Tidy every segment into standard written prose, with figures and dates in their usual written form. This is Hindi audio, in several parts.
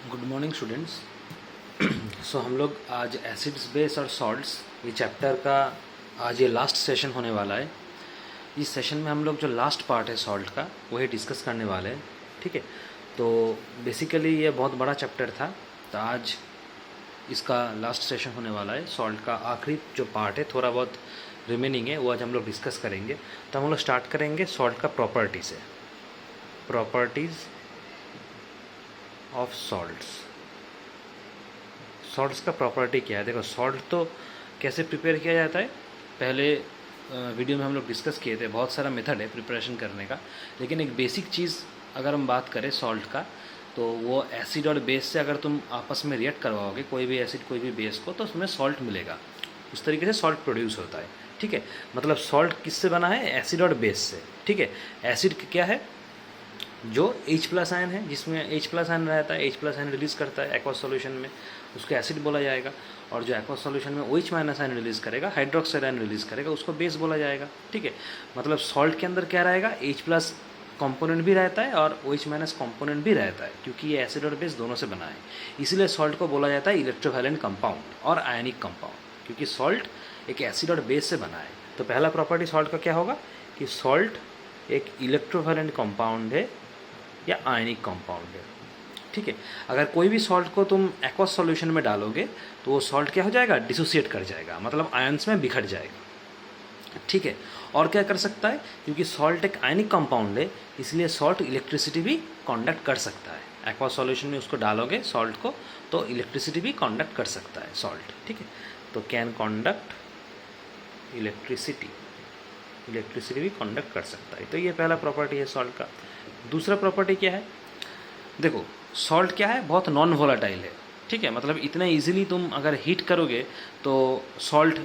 Good morning students. सो हम लोग आज एसिड्स बेस और सॉल्ट्स ये चैप्टर का आज ये लास्ट सेशन होने वाला है। इस सेशन में हम लोग जो लास्ट पार्ट है सॉल्ट का वही डिस्कस करने वाले हैं। ठीक है, तो बेसिकली ये बहुत बड़ा चैप्टर था, तो आज इसका लास्ट सेशन होने वाला है। सॉल्ट का आखिरी जो पार्ट है, थोड़ा बहुत रिमेनिंग है, वो आज हम लोग डिस्कस करेंगे। तो हम लोग स्टार्ट करेंगे सॉल्ट का प्रॉपर्टी से। प्रॉपर्टीज़ ऑफ सॉल्ट्स का प्रॉपर्टी क्या है? देखो, सॉल्ट तो कैसे प्रिपेयर किया जाता है, पहले वीडियो में हम लोग डिस्कस किए थे। बहुत सारा मेथड है प्रिपरेशन करने का, लेकिन एक बेसिक चीज़ अगर हम बात करें सॉल्ट का, तो वो एसिड और बेस से अगर तुम आपस में रिएक्ट करवाओगे कोई भी एसिड कोई भी बेस को, तो उसमें सॉल्ट मिलेगा। उस तरीके से सॉल्ट प्रोड्यूस होता है। ठीक है, मतलब सॉल्ट किससे बना है? एसिड और बेस से। ठीक है, एसिड क्या है? जो H+ आयन है, जिसमें H+ आयन रहता है, H+ आयन रिलीज़ करता है एक्वस सॉल्यूशन में, उसको एसिड बोला जाएगा। और जो एक्वस सॉल्यूशन में OH- आयन रिलीज़ करेगा, हाइड्रोक्साइड आयन रिलीज़ करेगा, उसको बेस बोला जाएगा। ठीक है, मतलब सॉल्ट के अंदर क्या रहेगा? H+ कंपोनेंट भी रहता है और OH- कंपोनेंट भी रहता है, क्योंकि ये एसिड और बेस दोनों से बना है। इसीलिए सॉल्ट को बोला जाता है इलेक्ट्रोवैलेंट कंपाउंड और आयनिक कंपाउंड, क्योंकि सॉल्ट एक एसिड और बेस से बना है। तो पहला प्रॉपर्टी सॉल्ट का क्या होगा कि सॉल्ट एक इलेक्ट्रोवैलेंट कंपाउंड है या आयनिक कंपाउंड है। ठीक है, अगर कोई भी सॉल्ट को तुम एक्वस सॉल्यूशन में डालोगे तो वो सॉल्ट क्या हो जाएगा? डिसोसिएट कर जाएगा, मतलब आयंस में बिखर जाएगा। ठीक है, और क्या कर सकता है? क्योंकि सॉल्ट एक आयनिक कंपाउंड है, इसलिए सॉल्ट इलेक्ट्रिसिटी भी कंडक्ट कर सकता है। एक्वस सॉल्यूशन में उसको डालोगे सॉल्ट को, तो इलेक्ट्रिसिटी भी कंडक्ट कर सकता है सॉल्ट। ठीक है, तो कैन कंडक्ट इलेक्ट्रिसिटी भी कंडक्ट कर सकता है। तो ये पहला प्रॉपर्टी है सॉल्ट का। दूसरा प्रॉपर्टी क्या है? देखो, सॉल्ट क्या है? बहुत नॉन वोलाटाइल है। ठीक है, मतलब इतना इजीली तुम अगर हीट करोगे तो सॉल्ट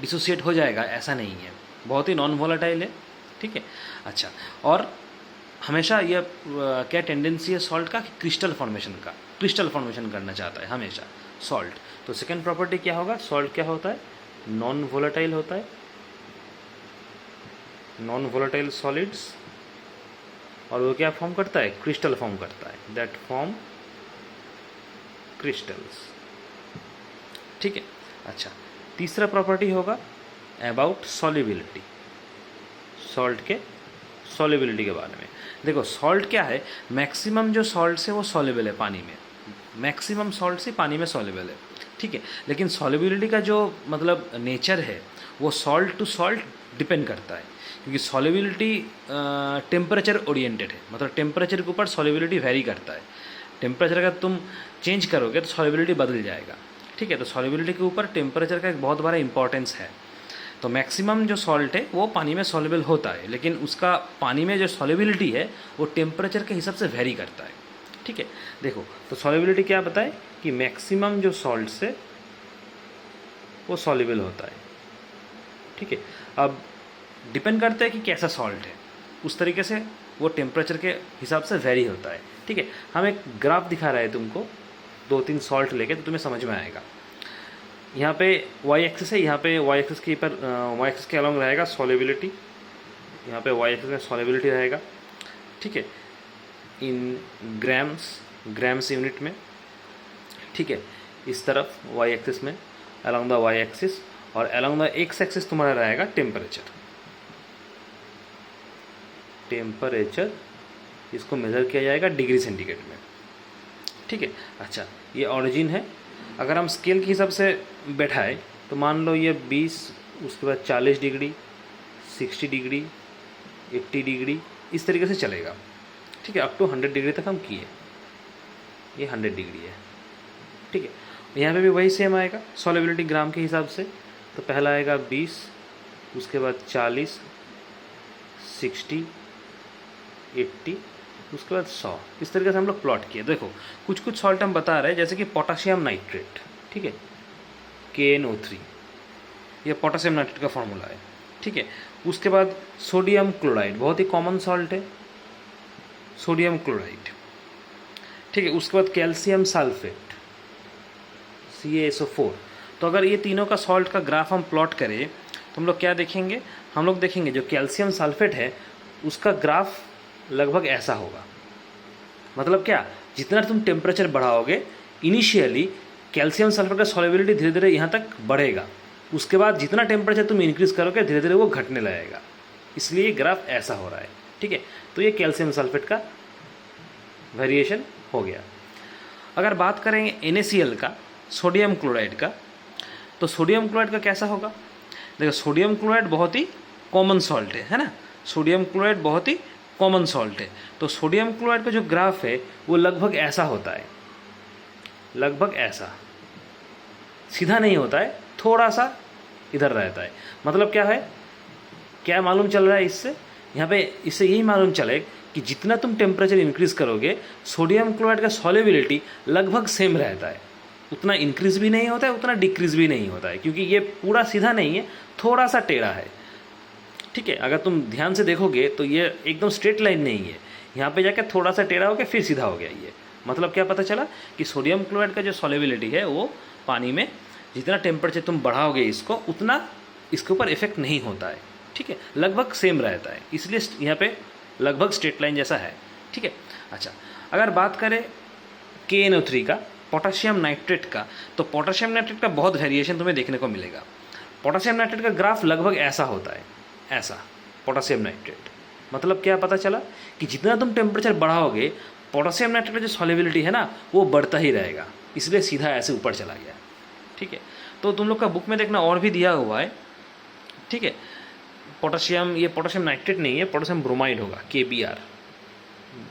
डिसोसिएट हो जाएगा, ऐसा नहीं है, बहुत ही नॉन वोलाटाइल है। ठीक है, अच्छा, और हमेशा यह क्या टेंडेंसी है सॉल्ट का? क्रिस्टल फॉर्मेशन करना चाहता है हमेशा सॉल्ट। तो सेकेंड प्रॉपर्टी क्या होगा? सॉल्ट क्या होता है? नॉन वोलाटाइल होता है, नॉन वोलाटाइल सॉलिड्स, और वो क्या फॉर्म करता है? क्रिस्टल फॉर्म करता है, दैट फॉर्म क्रिस्टल्स। ठीक है, अच्छा, तीसरा प्रॉपर्टी होगा अबाउट सॉल्युबिलिटी, सॉल्ट के सॉल्युबिलिटी के बारे में। देखो, सॉल्ट क्या है? मैक्सिमम जो सॉल्ट है वो सॉल्युबल है पानी में, मैक्सिमम सॉल्ट से पानी में सॉल्युबल है। ठीक है, लेकिन सॉल्युबिलिटी का जो मतलब नेचर है वो सॉल्ट टू सॉल्ट डिपेंड करता है, क्योंकि सॉल्युबिलिटी टेम्परेचर ओरिएंटेड है, मतलब टेम्परेचर के ऊपर सॉल्युबिलिटी वेरी करता है। टेम्परेचर अगर तुम चेंज करोगे तो सॉल्युबिलिटी बदल जाएगा। ठीक है, तो सॉल्युबिलिटी के ऊपर टेम्परेचर का एक बहुत बड़ा इंपॉर्टेंस है। तो मैक्सिमम जो सॉल्ट है वो पानी में सॉल्युबल होता है, लेकिन उसका पानी में जो सॉल्युबिलिटी है वो टेम्परेचर के हिसाब से वेरी करता है। ठीक है, देखो, तो सॉल्युबिलिटी क्या बताए कि मैक्सिमम जो सॉल्ट से वो सॉल्युबल होता है। ठीक है, अब डिपेंड करता है कि कैसा सॉल्ट है, उस तरीके से वो टेम्परेचर के हिसाब से वेरी होता है। ठीक है, हम एक ग्राफ दिखा रहे हैं तुमको, 2-3 सॉल्ट लेके, तो तुम्हें समझ में आएगा। यहाँ पे y एक्सिस है, यहाँ पे y एक्सिस के ऊपर y एक्सिस के अलॉन्ग रहेगा सॉल्युबिलिटी, यहाँ पे y एक्सिस में सॉल्युबिलिटी रहेगा। ठीक है, इन ग्राम्स यूनिट में। ठीक है, इस तरफ y एक्सिस में अलॉन्ग द y एक्सिस, और अलॉन्ग द x एक्सिस तुम्हारा रहेगा टेम्परेचर। इसको मेज़र किया जाएगा डिग्री सेंटीग्रेड में। ठीक है, अच्छा, ये ऑरिजिन है। अगर हम स्केल के हिसाब से बैठाए तो मान लो ये 20, उसके बाद 40 डिग्री, 60 डिग्री, 80 डिग्री, इस तरीके से चलेगा। ठीक है, अप टू 100 डिग्री तक हम किए, ये 100 डिग्री है। ठीक है, यहाँ पे भी वही सेम आएगा सॉल्युबिलिटी ग्राम के हिसाब से। तो पहला आएगा 20, उसके बाद 40, 60, 80, उसके बाद 100। इस तरीके से हम लोग प्लॉट किए। देखो, कुछ कुछ सॉल्ट हम बता रहे हैं, जैसे कि पोटाशियम नाइट्रेट। ठीक है, KNO3, ये पोटाशियम नाइट्रेट का फॉर्मूला है। ठीक है, उसके बाद सोडियम क्लोराइड, बहुत ही कॉमन सॉल्ट है सोडियम क्लोराइड। ठीक है, उसके बाद कैल्शियम सल्फेट, CaSO4। तो अगर ये तीनों का सॉल्ट का ग्राफ हम प्लॉट करें तो हम लोग क्या देखेंगे? हम लोग देखेंगे जो कैल्शियम सल्फेट है उसका ग्राफ लगभग ऐसा होगा। मतलब क्या, जितना तुम टेम्परेचर बढ़ाओगे इनिशियली कैल्शियम सल्फर का सॉल्युबिलिटी धीरे धीरे यहाँ तक बढ़ेगा, उसके बाद जितना टेम्परेचर तुम इंक्रीज करोगे धीरे धीरे वो घटने लगेगा, इसलिए ग्राफ ऐसा हो रहा है। ठीक है, तो ये कैल्शियम सल्फेट का वेरिएशन हो गया। अगर बात करेंगे NaCl का, सोडियम क्लोराइड का, तो सोडियम क्लोराइड का कैसा होगा। देखो सोडियम क्लोराइड बहुत ही कॉमन सॉल्ट है ना, सोडियम क्लोराइड बहुत ही कॉमन सॉल्ट है। तो सोडियम क्लोराइड का जो ग्राफ है वो लगभग ऐसा होता है, लगभग ऐसा, सीधा नहीं होता है, थोड़ा सा इधर रहता है। मतलब क्या है, क्या मालूम चल रहा है इससे, यहाँ पे इससे यही मालूम चले कि जितना तुम टेम्परेचर इंक्रीज करोगे सोडियम क्लोराइड का सॉल्युबिलिटी लगभग सेम रहता है, उतना इंक्रीज भी नहीं होता है उतना डिक्रीज भी नहीं होता है, क्योंकि ये पूरा सीधा नहीं है, थोड़ा सा टेढ़ा है। ठीक है, अगर तुम ध्यान से देखोगे तो ये एकदम स्ट्रेट लाइन नहीं है, यहाँ पे जाकर थोड़ा सा टेढ़ा हो गया फिर सीधा हो गया। ये मतलब क्या पता चला कि सोडियम क्लोराइड का जो सॉल्युबिलिटी है वो पानी में जितना टेम्परेचर तुम बढ़ाओगे इसको उतना इसके ऊपर इफेक्ट नहीं होता है। ठीक है, लगभग सेम रहता है, इसलिए यहाँ पे लगभग स्ट्रेट लाइन जैसा है। ठीक है, अच्छा अगर बात करें KNO3 का, पोटेशियम नाइट्रेट का, तो पोटेशियम नाइट्रेट का बहुत वेरिएशन तुम्हें देखने को मिलेगा। पोटेशियम नाइट्रेट का ग्राफ लगभग ऐसा होता है, ऐसा पोटेशियम नाइट्रेट। मतलब क्या पता चला कि जितना तुम टेम्परेचर बढ़ाओगे पोटेशियम नाइट्रेट का जो सॉल्युबिलिटी है ना वो बढ़ता ही रहेगा, इसलिए सीधा ऐसे ऊपर चला गया। ठीक है, तो तुम लोग का बुक में देखना और भी दिया हुआ है। ठीक है, पोटेशियम, ये पोटेशियम नाइट्रेट नहीं है, पोटेशियम ब्रोमाइड होगा, KBr,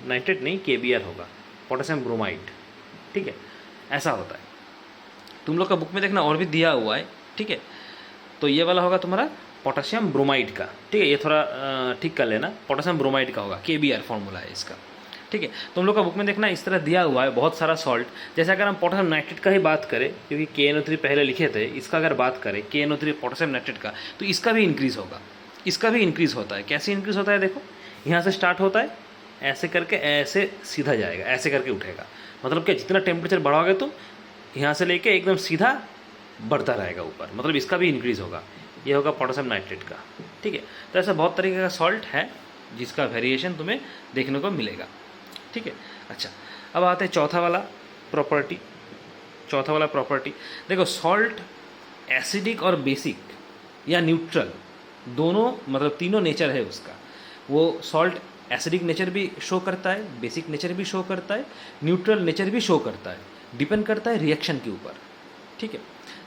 नाइट्रेट नहीं KBr होगा, पोटेशियम ब्रोमाइड। ठीक है, ऐसा होता है, तुम लोग का बुक में देखना और भी दिया हुआ है। ठीक है, तो ये वाला होगा तुम्हारा पोटेशियम ब्रोमाइड का। ठीक है, ये थोड़ा ठीक कर लेना, पोटेशियम ब्रोमाइड का होगा, KBr फॉर्मूला है इसका। ठीक है, तुम लोग का बुक में देखना इस तरह दिया हुआ है बहुत सारा सॉल्ट। जैसे अगर हम पोटेशियम नाइट्रेट का ही बात करें, क्योंकि KNO3 पहले लिखे थे, इसका अगर बात करें KNO3 पोटेशियम नाइट्रेट का, तो इसका भी इंक्रीज़ होगा, इसका भी इंक्रीज़ होता है। कैसे इंक्रीज़ होता है, देखो यहाँ से स्टार्ट होता है, ऐसे करके ऐसे सीधा जाएगा, ऐसे करके उठेगा। मतलब क्या, जितना टेम्परेचर बढ़ाओगे तो यहाँ से लेके एकदम सीधा बढ़ता रहेगा ऊपर, मतलब इसका भी इंक्रीज़ होगा। ये होगा पोटेशियम नाइट्रेट का। ठीक है, तो ऐसा बहुत तरीके का सॉल्ट है जिसका वेरिएशन तुम्हें देखने को मिलेगा। ठीक है, अच्छा अब आते हैं चौथा वाला प्रॉपर्टी। चौथा वाला प्रॉपर्टी देखो, सॉल्ट एसिडिक और बेसिक या न्यूट्रल दोनों, मतलब तीनों नेचर है उसका। वो सॉल्ट एसिडिक नेचर भी शो करता है, बेसिक नेचर भी शो करता है, न्यूट्रल नेचर भी शो करता है, डिपेंड करता है रिएक्शन के ऊपर। ठीक है,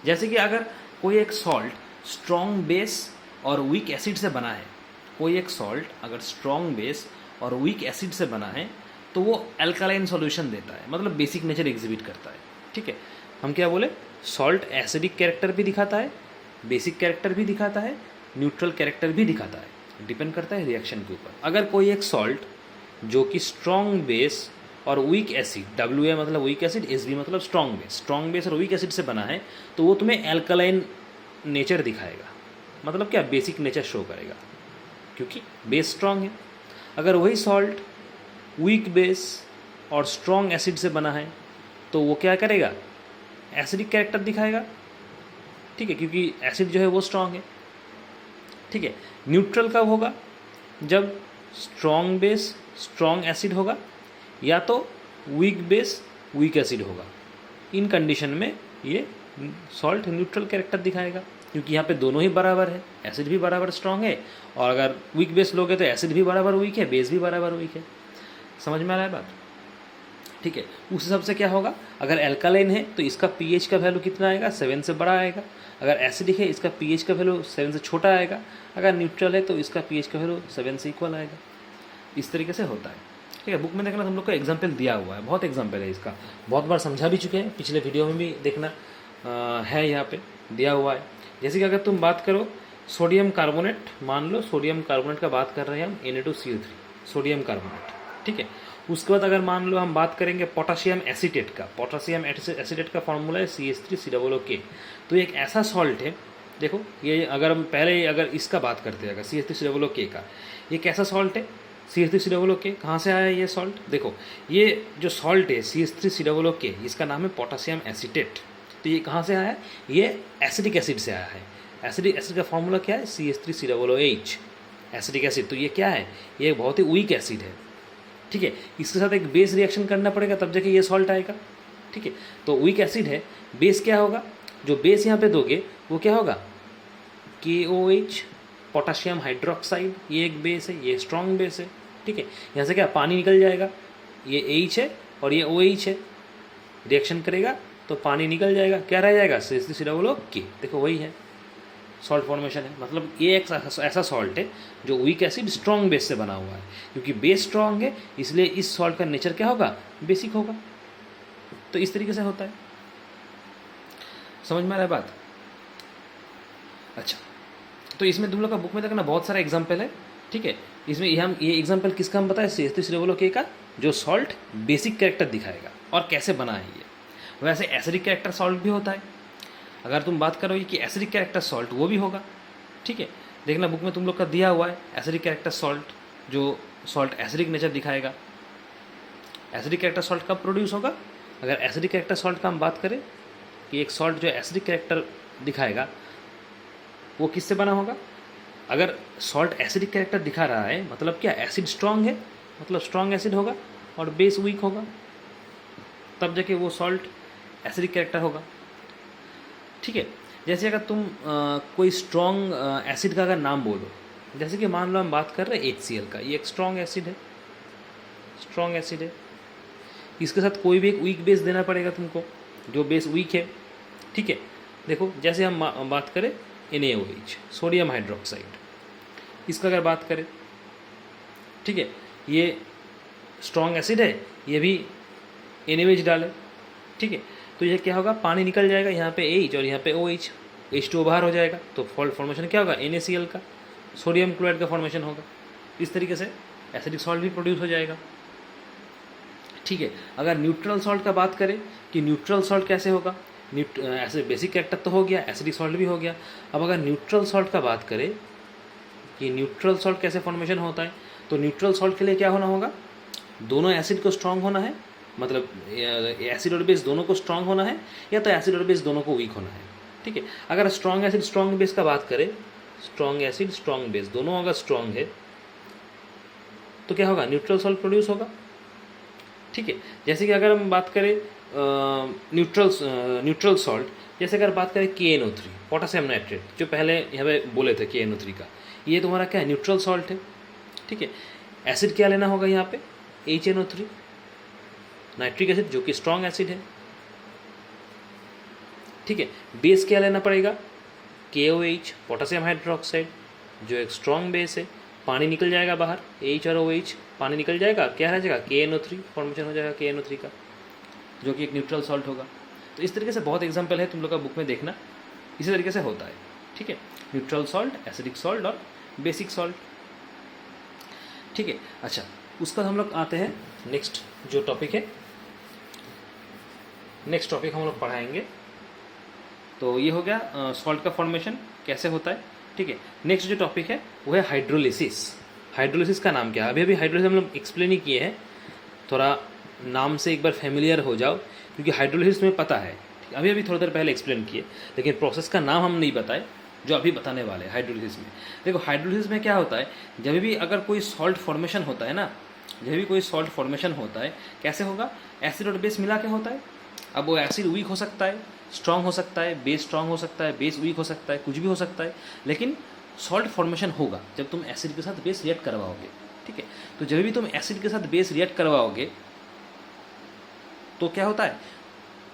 जैसे कि अगर कोई एक सॉल्ट स्ट्रॉन्ग बेस और वीक एसिड से बना है, कोई एक सॉल्ट अगर स्ट्रॉन्ग बेस और वीक एसिड से बना है तो वो अल्कालाइन सॉल्यूशन देता है, मतलब बेसिक नेचर एग्जिबिट करता है। ठीक है, हम क्या बोले, सॉल्ट एसिडिक कैरेक्टर भी दिखाता है, बेसिक कैरेक्टर भी दिखाता है, न्यूट्रल कैरेक्टर भी दिखाता है, डिपेंड करता है रिएक्शन के ऊपर। अगर कोई एक सॉल्ट जो कि स्ट्रॉन्ग बेस और वीक एसिड, WA मतलब वीक एसिड, SB मतलब स्ट्रॉन्ग बेस और वीक एसिड से बना है, तो वो तुम्हें अल्कालाइन नेचर दिखाएगा, मतलब क्या, बेसिक नेचर शो करेगा, क्योंकि बेस स्ट्रॉन्ग है। अगर वही सॉल्ट वीक बेस और स्ट्रॉन्ग एसिड से बना है तो वो क्या करेगा, एसिडिक कैरेक्टर दिखाएगा। ठीक है, क्योंकि एसिड जो है वो स्ट्रॉन्ग है। ठीक है, न्यूट्रल कब होगा, जब स्ट्रॉन्ग बेस स्ट्रॉन्ग एसिड होगा या तो वीक बेस वीक एसिड होगा। इन कंडीशन में ये सॉल्ट न्यूट्रल कैरेक्टर दिखाएगा, क्योंकि यहाँ पे दोनों ही बराबर है, एसिड भी बराबर स्ट्रॉन्ग है, और अगर वीक बेस लोगे तो एसिड भी बराबर वीक है, बेस भी बराबर वीक है। समझ में आ रहा है बात। ठीक है, उस हिसाब से क्या होगा, अगर एल्कालाइन है तो इसका pH का वैल्यू कितना आएगा, 7 से बड़ा आएगा। अगर एसिडिक है इसका pH का वैल्यू 7 से छोटा आएगा। अगर न्यूट्रल है तो इसका pH का वैल्यू 7 से इक्वल आएगा। इस तरीके से होता है। ठीक है, बुक में देखना हम लोग को एग्जाम्पल दिया हुआ है, बहुत एग्जाम्पल है इसका, बहुत बार समझा भी चुके हैं, पिछले वीडियो में भी देखना है, यहाँ पे दिया हुआ है। जैसे कि अगर तुम बात करो सोडियम कार्बोनेट, मान लो सोडियम कार्बोनेट का बात कर रहे हैं हम, Na2CO3 सोडियम कार्बोनेट। ठीक है, उसके बाद अगर मान लो हम बात करेंगे पोटेशियम एसीटेट का, पोटेशियम एसीटेट का फॉर्मूला है CH3COOK। तो एक ऐसा सॉल्ट है, देखो ये अगर हम पहले अगर इसका बात करते हैं, अगर CH3COOK का, ये कैसा सॉल्ट है, CH3COOK कहाँ से आया है ये सॉल्ट, देखो ये जो सॉल्ट है CH3COOK, इसका नाम है पोटेशियम एसीटेट। तो ये कहाँ से आया है, ये एसिडिक एसिड से आया है। एसिडिक एसिड का फॉर्मूला क्या है, CH3COOH, एसिडिक एसिड। तो ये क्या है, ये बहुत ही वीक एसिड है, ठीक है, इसके साथ एक बेस रिएक्शन करना पड़ेगा तब जाके ये सॉल्ट आएगा। ठीक है, तो वीक एसिड है, बेस क्या होगा, जो बेस यहाँ पे दोगे वो क्या होगा, KOH, पोटाशियम हाइड्रोक्साइड, ये एक बेस है, ये स्ट्रॉन्ग बेस है। ठीक है, यहाँ से क्या पानी निकल जाएगा, ये H है और ये OH है, रिएक्शन करेगा तो पानी निकल जाएगा, क्या रह जाएगा, CH3COO, देखो वही है सॉल्ट फॉर्मेशन है। मतलब ये एक ऐसा सॉल्ट है जो वीक एसिड स्ट्रॉन्ग बेस से बना हुआ है, क्योंकि बेस स्ट्रॉन्ग है इसलिए इस सॉल्ट का नेचर क्या होगा, बेसिक होगा। तो इस तरीके से होता है, समझ में आ रहा है बात। अच्छा, तो इसमें तुम लोग का बुक में देखना बहुत सारा एग्जाम्पल है। ठीक है, इसमें हम ये एग्जाम्पल किसका हम बताए, CH3COO का, जो सॉल्ट बेसिक कैरेक्टर दिखाएगा और कैसे बना है ये। वैसे एसिडिक कैरेक्टर सॉल्ट भी होता है, अगर तुम बात करोगे कि एसिडिक कैरेक्टर सॉल्ट, वो भी होगा। ठीक है, देखना बुक में तुम लोग का दिया हुआ है एसिडिक कैरेक्टर सॉल्ट, जो सॉल्ट एसिडिक नेचर दिखाएगा। एसिडिक कैरेक्टर सॉल्ट कब प्रोड्यूस होगा, अगर एसिडिक कैरेक्टर सॉल्ट का हम बात करें कि एक सॉल्ट जो एसिडिक कैरेक्टर दिखाएगा वो किससे बना होगा, अगर सॉल्ट एसिडिक कैरेक्टर दिखा रहा है मतलब क्या, एसिड स्ट्रॉन्ग है, मतलब स्ट्रॉन्ग एसिड होगा और बेस वीक होगा, तब जाके वो सॉल्ट एसिडिक कैरेक्टर होगा। ठीक है, जैसे अगर तुम कोई स्ट्रॉन्ग एसिड का अगर नाम बोलो, जैसे कि मान लो हम बात कर रहे हैं HCl का, ये एक स्ट्रॉन्ग एसिड है, स्ट्रॉन्ग एसिड है, इसके साथ कोई भी एक वीक बेस देना पड़ेगा तुमको, जो बेस वीक है। ठीक है, देखो जैसे हम बात करें NaOH, सोडियम हाइड्रोक्साइड, इसका अगर बात करें, ठीक है, ये स्ट्रॉन्ग एसिड है, ये भी NaOH डाले। ठीक है, तो ये क्या होगा, पानी निकल जाएगा, यहाँ पे H और यहाँ पे OH, H2O बाहर हो जाएगा, तो फॉर्मेशन क्या होगा, NaCl का, सोडियम क्लोराइड का फॉर्मेशन होगा। इस तरीके से एसिडिक सॉल्ट भी प्रोड्यूस हो जाएगा। ठीक है, अगर न्यूट्रल सॉल्ट का बात करें कि न्यूट्रल सॉल्ट कैसे होगा, ऐसे बेसिक कैरेक्टर तो हो गया, एसिडिक सॉल्ट भी हो गया। अब अगर न्यूट्रल सॉल्ट का बात करें कि न्यूट्रल सॉल्ट कैसे फॉर्मेशन होता है, तो न्यूट्रल सॉल्ट के लिए क्या होना होगा, दोनों एसिड को स्ट्रांग होना है, मतलब एसिड और बेस दोनों को स्ट्रांग होना है, या तो एसिड और बेस दोनों को वीक होना है। ठीक है, अगर स्ट्रॉन्ग एसिड स्ट्रॉन्ग बेस का बात करें, स्ट्रॉन्ग एसिड स्ट्रॉन्ग बेस दोनों अगर स्ट्रॉन्ग है तो क्या होगा, न्यूट्रल सॉल्ट प्रोड्यूस होगा। ठीक है, जैसे कि अगर हम बात करें न्यूट्रल सॉल्ट, जैसे अगर बात करें KNO3, पोटेशियम नाइट्रेट, जो पहले यहाँ पे बोले थे KNO3 का, ये तुम्हारा क्या है, न्यूट्रल सॉल्ट है। ठीक है, एसिड क्या लेना होगा यहाँ पे, HNO3, नाइट्रिक एसिड जो कि स्ट्रॉन्ग एसिड है। ठीक है, बेस क्या लेना पड़ेगा, KOH, पोटेशियम हाइड्रोक्साइड, जो एक स्ट्रॉन्ग बेस है, पानी निकल जाएगा बाहर, H और OH पानी निकल जाएगा, क्या रह जाएगा, KNO3 फॉर्मेशन हो जाएगा KNO3 का, जो कि एक न्यूट्रल सॉल्ट होगा। तो इस तरीके से बहुत एग्जाम्पल है, तुम लोग का बुक में देखना, इसी तरीके से होता है। ठीक है, न्यूट्रल सॉल्ट, एसिडिक सॉल्ट और बेसिक सॉल्ट। ठीक है, अच्छा उसका हम लोग आते हैं नेक्स्ट जो टॉपिक है, नेक्स्ट टॉपिक हम लोग पढ़ाएंगे। तो ये हो गया सॉल्ट का फॉर्मेशन कैसे होता है। ठीक है, नेक्स्ट जो टॉपिक है वो है हाइड्रोलिसिस। हाइड्रोलिसिस का नाम क्या है, अभी हाइड्रोलिसिस हम लोग एक्सप्लेन ही किए हैं, थोड़ा नाम से एक बार फेमिलियर हो जाओ, क्योंकि हाइड्रोलिसिस में पता है, अभी थोड़ी देर पहले एक्सप्लेन किए, लेकिन प्रोसेस का नाम हम नहीं बताए जो अभी बताने वाले हैं हाइड्रोलिसिस में। देखो हाइड्रोलिसिस में क्या होता है, जब भी अगर कोई सॉल्ट फॉर्मेशन होता है ना, जब भी कोई सॉल्ट फॉर्मेशन होता है, कैसे होगा, एसिड और बेस मिला के होता है। अब वो एसिड वीक हो सकता है, स्ट्रांग हो सकता है, बेस स्ट्रांग हो सकता है, बेस वीक हो सकता है, कुछ भी हो सकता है, लेकिन सॉल्ट फॉर्मेशन होगा जब तुम एसिड के साथ बेस रिएक्ट करवाओगे। ठीक है, तो जब भी तुम एसिड के साथ बेस रिएक्ट करवाओगे तो क्या होता है,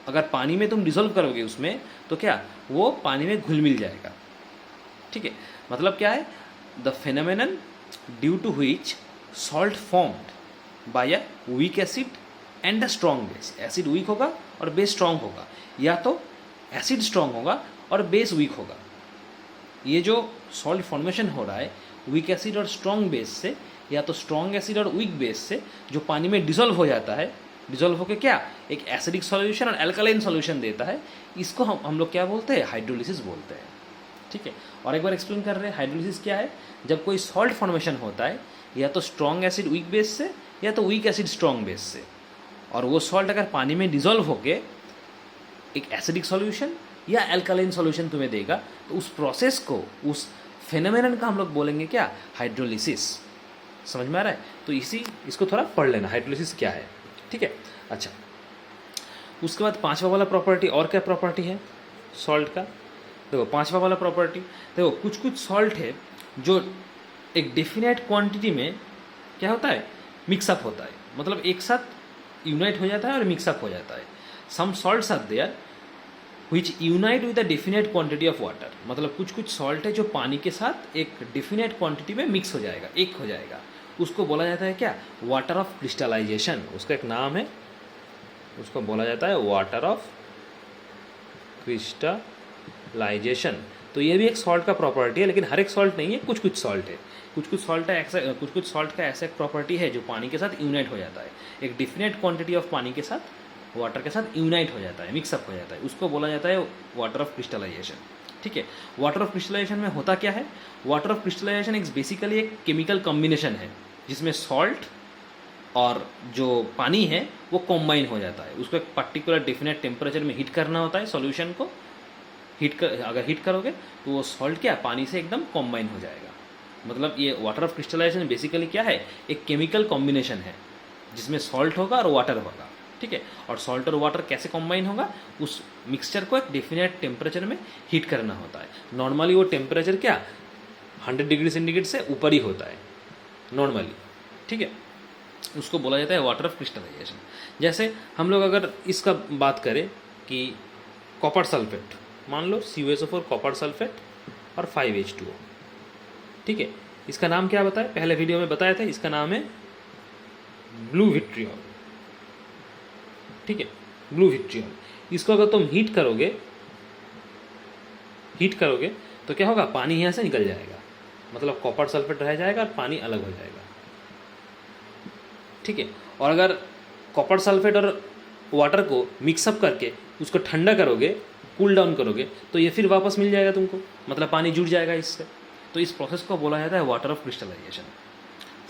अगर पानी में तुम डिसॉल्व करोगे उसमें, तो क्या वो पानी में घुल मिल जाएगा। ठीक है, मतलब क्या है, the phenomenon due to which salt formed by a weak acid and a strong base. Acid weak होगा और बेस स्ट्रॉन्ग होगा, या तो एसिड स्ट्रॉन्ग होगा और बेस वीक होगा। ये जो सॉल्ट फॉर्मेशन हो रहा है वीक एसिड और स्ट्रॉन्ग बेस से, या तो स्ट्रॉन्ग एसिड और वीक बेस से, जो पानी में डिसॉल्व हो जाता है, डिसॉल्व होकर क्या एक एसिडिक सॉल्यूशन और एल्कलाइन सॉल्यूशन देता है, इसको हम लोग क्या बोलते हैं, हाइड्रोलिसिस बोलते हैं। ठीक है, और एक बार एक्सप्लेन कर रहे हैं हाइड्रोलिसिस क्या है। जब कोई सॉल्ट फॉर्मेशन होता है या तो स्ट्रॉन्ग एसिड वीक बेस से, या तो वीक एसिड स्ट्रॉन्ग बेस से, और वो सॉल्ट अगर पानी में डिसॉल्व होके एक एसिडिक सॉल्यूशन या एल्कलाइन सॉल्यूशन तुम्हें देगा, तो उस प्रोसेस को, उस फेनोमेनन का हम लोग बोलेंगे क्या, हाइड्रोलिसिस। समझ में आ रहा है? तो इसको थोड़ा पढ़ लेना, हाइड्रोलिसिस क्या है, ठीक है। अच्छा, उसके बाद पांचवा वाला प्रॉपर्टी, और क्या प्रॉपर्टी है सॉल्ट का? देखो पांचवा वाला प्रॉपर्टी, देखो कुछ कुछ सॉल्ट है जो एक डेफिनेट क्वांटिटी में क्या होता है, मिक्सअप होता है, मतलब एक साथ यूनाइट हो जाता है और मिक्सअप हो जाता है। Some salts are there which unite with a definite quantity of water, मतलब कुछ कुछ सॉल्ट है जो पानी के साथ एक डेफिनेट क्वांटिटी में मिक्स हो जाएगा, एक हो जाएगा, उसको बोला जाता है क्या, वाटर ऑफ क्रिस्टलाइजेशन। उसका एक नाम है, उसको बोला जाता है वाटर ऑफ क्रिस्टलाइजेशन। तो ये भी एक सॉल्ट का प्रॉपर्टी है, लेकिन हर एक सॉल्ट नहीं है, कुछ कुछ सॉल्ट है, कुछ कुछ सॉल्ट का ऐसा एक प्रॉपर्टी है जो पानी के साथ यूनाइट हो जाता है, एक डिफिनेट क्वांटिटी ऑफ पानी के साथ वाटर के साथ यूनाइट हो जाता है, मिक्सअप हो जाता है, उसको बोला जाता है वाटर ऑफ क्रिस्टलाइजेशन, ठीक है। वाटर ऑफ क्रिस्टलाइजेशन में होता क्या है, वाटर ऑफ क्रिस्टलाइजेशन एक बेसिकली एक केमिकल कॉम्बिनेशन है जिसमें सॉल्ट और जो पानी है वो कॉम्बाइन हो जाता है, उसको एक पर्टिकुलर डेफिनेट टेम्परेचर में हीट करना होता है, सॉल्यूशन को अगर हीट करोगे तो वो सॉल्ट क्या पानी से एकदम कॉम्बाइन हो जाएगा। मतलब ये वाटर ऑफ क्रिस्टलाइजेशन बेसिकली क्या है, एक केमिकल कॉम्बिनेशन है जिसमें सॉल्ट होगा और वाटर होगा, ठीक है। और सॉल्ट और वाटर कैसे कॉम्बाइन होगा, उस मिक्सचर को एक डेफिनेट टेम्परेचर में हीट करना होता है। नॉर्मली वो टेम्परेचर क्या 100 डिग्री सेंटीग्रेड से ऊपर ही होता है नॉर्मली, ठीक है। उसको बोला जाता है वाटर ऑफ क्रिस्टलाइजेशन। जैसे हम लोग अगर इसका बात करें कि कॉपर सल्फेट, मान लो CuSO4 कॉपर सल्फेट और 5H2O, ठीक है, इसका नाम क्या बताया, पहले वीडियो में बताया था, इसका नाम है ब्लू विट्रियोल, ठीक है, ब्लू विट्रियोल। इसको अगर तुम हीट करोगे तो क्या होगा, पानी यहाँ से निकल जाएगा, मतलब कॉपर सल्फेट रह जाएगा और पानी अलग हो जाएगा, ठीक है। और अगर कॉपर सल्फेट और वाटर को मिक्सअप करके उसको ठंडा करोगे, कूल डाउन करोगे, तो ये फिर वापस मिल जाएगा तुमको, मतलब पानी जुड़ जाएगा इससे। तो इस प्रोसेस को बोला जाता है वाटर ऑफ क्रिस्टलाइजेशन।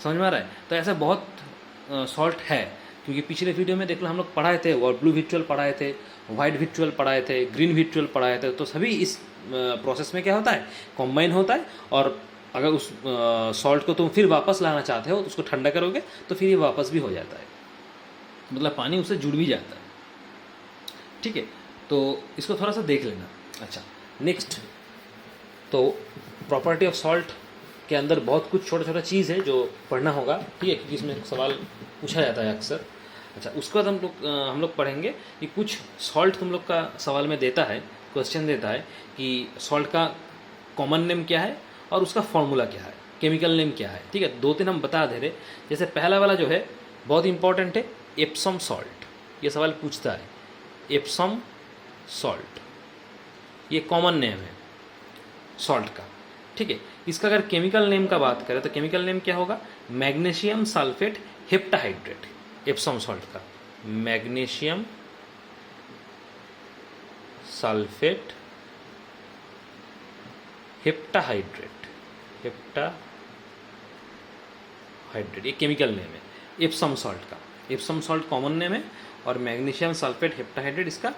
समझ में आ रहा है? तो ऐसा बहुत सॉल्ट है, क्योंकि पिछले वीडियो में देख लो हम लोग पढ़ाए थे, और ब्लू विट्रियोल पढ़ाए थे, वाइट विट्रियोल पढ़ाए थे, ग्रीन विट्रियोल पढ़ाए थे। तो सभी इस प्रोसेस में क्या होता है, कॉम्बाइन होता है। और अगर उस सॉल्ट को तुम फिर वापस लाना चाहते हो तो उसको ठंडा करोगे तो फिर ये वापस भी हो जाता है, मतलब पानी उससे जुड़ भी जाता है, ठीक है। तो इसको थोड़ा सा देख लेना। अच्छा, नेक्स्ट, तो प्रॉपर्टी ऑफ सॉल्ट के अंदर बहुत कुछ छोटा छोटा चीज़ है जो पढ़ना होगा, ठीक है, क्योंकि इसमें सवाल पूछा जाता है अक्सर। अच्छा, उसके बाद हम लोग पढ़ेंगे कि कुछ सॉल्ट तुम लोग का सवाल में देता है, क्वेश्चन देता है कि सॉल्ट का कॉमन नेम क्या है और उसका फॉर्मूला क्या है, केमिकल नेम क्या है, ठीक है। 2-3 हम बता दे रहे। जैसे पहला वाला जो है बहुत इंपॉर्टेंट है, एप्सम सॉल्ट, ये सवाल पूछता है, एप्सम सॉल्ट, ये कॉमन नेम है सॉल्ट का, ठीक है। इसका अगर केमिकल नेम का बात करें तो केमिकल नेम क्या होगा, magnesium sulphate heptahydrate, Epsom salt का मैग्नीशियम सल्फेट हेप्टाहाइड्रेट, ये केमिकल नेम है एप्सम सॉल्ट का। एप्सम सॉल्ट कॉमन नेम है और मैग्नीशियम सल्फेट हेप्टाहाइड्रेट इसका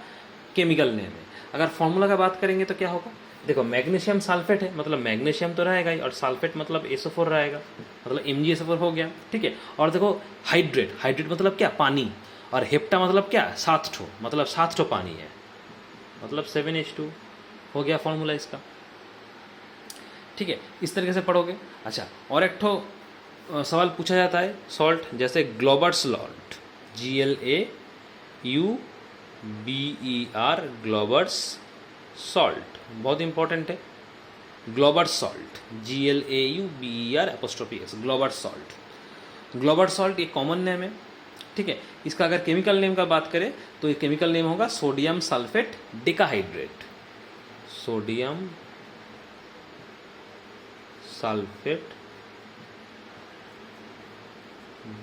केमिकल नेम है। अगर फॉर्मूला का बात करेंगे तो क्या होगा, देखो मैग्नीशियम सल्फेट है, मतलब मैग्नीशियम तो रहेगा ही, और सल्फेट मतलब SO4 रहेगा, मतलब MgSO4 हो गया, ठीक है। और देखो हाइड्रेट मतलब क्या, पानी, और हेप्टा मतलब क्या, 7 ठो, मतलब 7 ठो पानी है, मतलब 7H2 हो गया फॉर्मूला इसका, ठीक है। इस तरीके से पढ़ोगे। अच्छा, और एक ठो सवाल पूछा जाता है सॉल्ट, जैसे ग्लोबर्ट सॉल्ट, GLAUBER, ग्लोबर्स सॉल्ट, बहुत इंपॉर्टेंट है। ग्लोबर्ट सॉल्ट, GLAUBER', ग्लोबर्ट सॉल्ट। ग्लोबर्ट सॉल्ट ये कॉमन नेम है, ठीक है। इसका अगर केमिकल नेम का बात करें तो ये केमिकल नेम होगा sodium sulphate decahydrate, sodium sulphate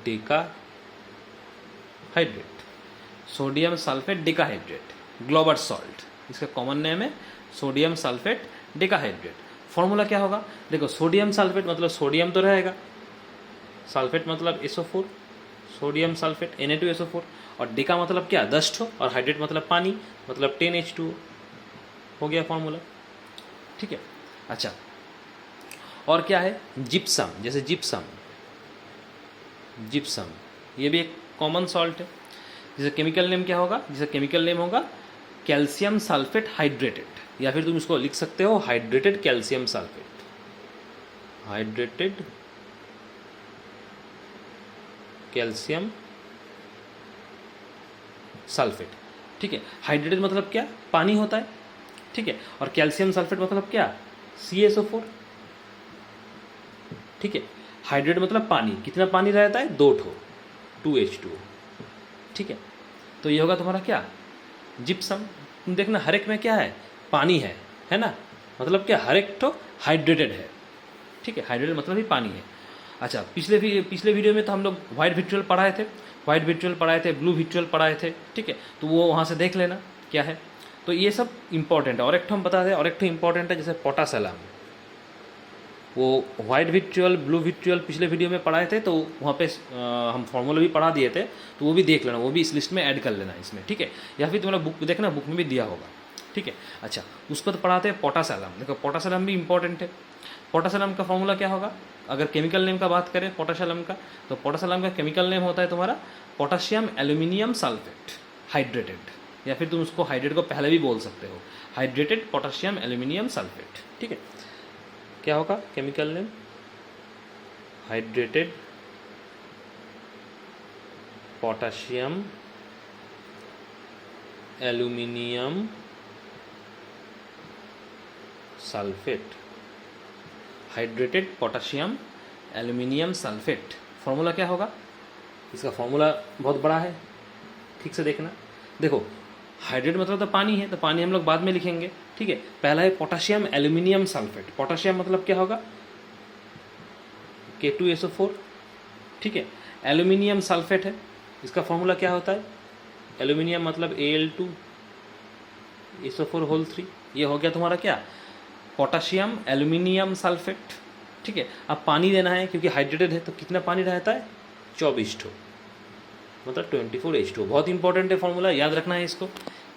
decahydrate, sodium sulphate decahydrate, Glauber salt, इसका कॉमन नेम है सोडियम सल्फेट डेकाहाइड्रेट। फॉर्मूला क्या होगा, देखो सोडियम सल्फेट मतलब सोडियम तो रहेगा, सल्फेट मतलब SO4, सोडियम सल्फेट Na2SO4, और डेका मतलब क्या 10 ठो, और हाइड्रेट मतलब पानी, मतलब 10H2O हो गया फॉर्मूला, ठीक है। अच्छा, और क्या है, जिप्सम, जैसे जिप्सम जिप्सम, ये भी एक कॉमन सॉल्ट है। जिसका केमिकल नेम क्या होगा, जिसका केमिकल नेम होगा कैल्शियम सल्फेट हाइड्रेटेड, या फिर तुम इसको लिख सकते हो hydrated calcium sulphate, hydrated calcium sulphate. ठीक है, हाइड्रेटेड मतलब क्या, पानी होता है। ठीक है, और कैल्शियम सल्फेट मतलब क्या, CaSO4। ठीक है, हाइड्रेट मतलब पानी, कितना पानी रहता है, 2 ठो, 2H2O। ठीक है, तो ये होगा तुम्हारा क्या, जिप्सम। तुम देखना हर एक में क्या है, पानी है ना, मतलब क्या, हर एक तो हाइड्रेटेड है। ठीक है, हाइड्रेटेड मतलब ही पानी है। अच्छा, पिछले वीडियो में तो हम लोग वाइट विट्रियल पढ़ाए थे, ब्लू विट्रियल पढ़ाए थे। ठीक है, तो वो वहाँ से देख लेना क्या है। तो ये सब इंपॉर्टेंट है। और एक ठो हम बता दें, और एक ठो इंपॉर्टेंट है जैसे पोटासैलम, वो वाइट विट्रियल ब्लू विट्रियल पिछले वीडियो में पढ़ाए थे, तो वहाँ पे हम फॉर्मूला भी पढ़ा दिए थे, तो वो भी देख लेना, वो भी इस लिस्ट में ऐड कर लेना इसमें। ठीक है, या फिर तुम्हारा बुक देखना, बुक में भी दिया होगा। ठीक है, अच्छा, उसको तो पढ़ाते हैं पोटासैलम। देखो पोटासैलम भी इंपॉर्टेंट है। पोटासैलम का फॉर्मूला क्या होगा, अगर केमिकल नेम का बात करें पोटासैलम का, तो पोटासैलम का केमिकल नेम होता है तुम्हारा पोटाशियम एल्यूमिनियम सल्फेट हाइड्रेटेड, या फिर तुम उसको हाइड्रेट को पहले भी बोल सकते हो, हाइड्रेटेड पोटाशियम एल्यूमिनियम सल्फेट। ठीक है, क्या होगा chemical name, hydrated potassium aluminium sulphate, hydrated potassium aluminium sulphate. Formula क्या होगा, इसका फॉर्मूला बहुत बड़ा है, ठीक से देखना। देखो हाइड्रेट मतलब तो पानी है, तो पानी हम लोग बाद में लिखेंगे। ठीक है, पहला है पोटाशियम एल्यूमिनियम सल्फेट। पोटाशियम मतलब क्या होगा, K2SO4। ठीक है, एल्यूमिनियम सल्फेट है, इसका फॉर्मूला क्या होता है, एल्यूमिनियम मतलब Al2SO4 3। ये हो गया तुम्हारा क्या, पोटाशियम एल्यूमिनियम सल्फेट। ठीक है, अब पानी देना है, क्योंकि हाइड्रेटेड है तो कितना पानी रहता है, 24 ठो, मतलब 24H2। बहुत इंपॉर्टेंट है फॉर्मूला, याद रखना है इसको,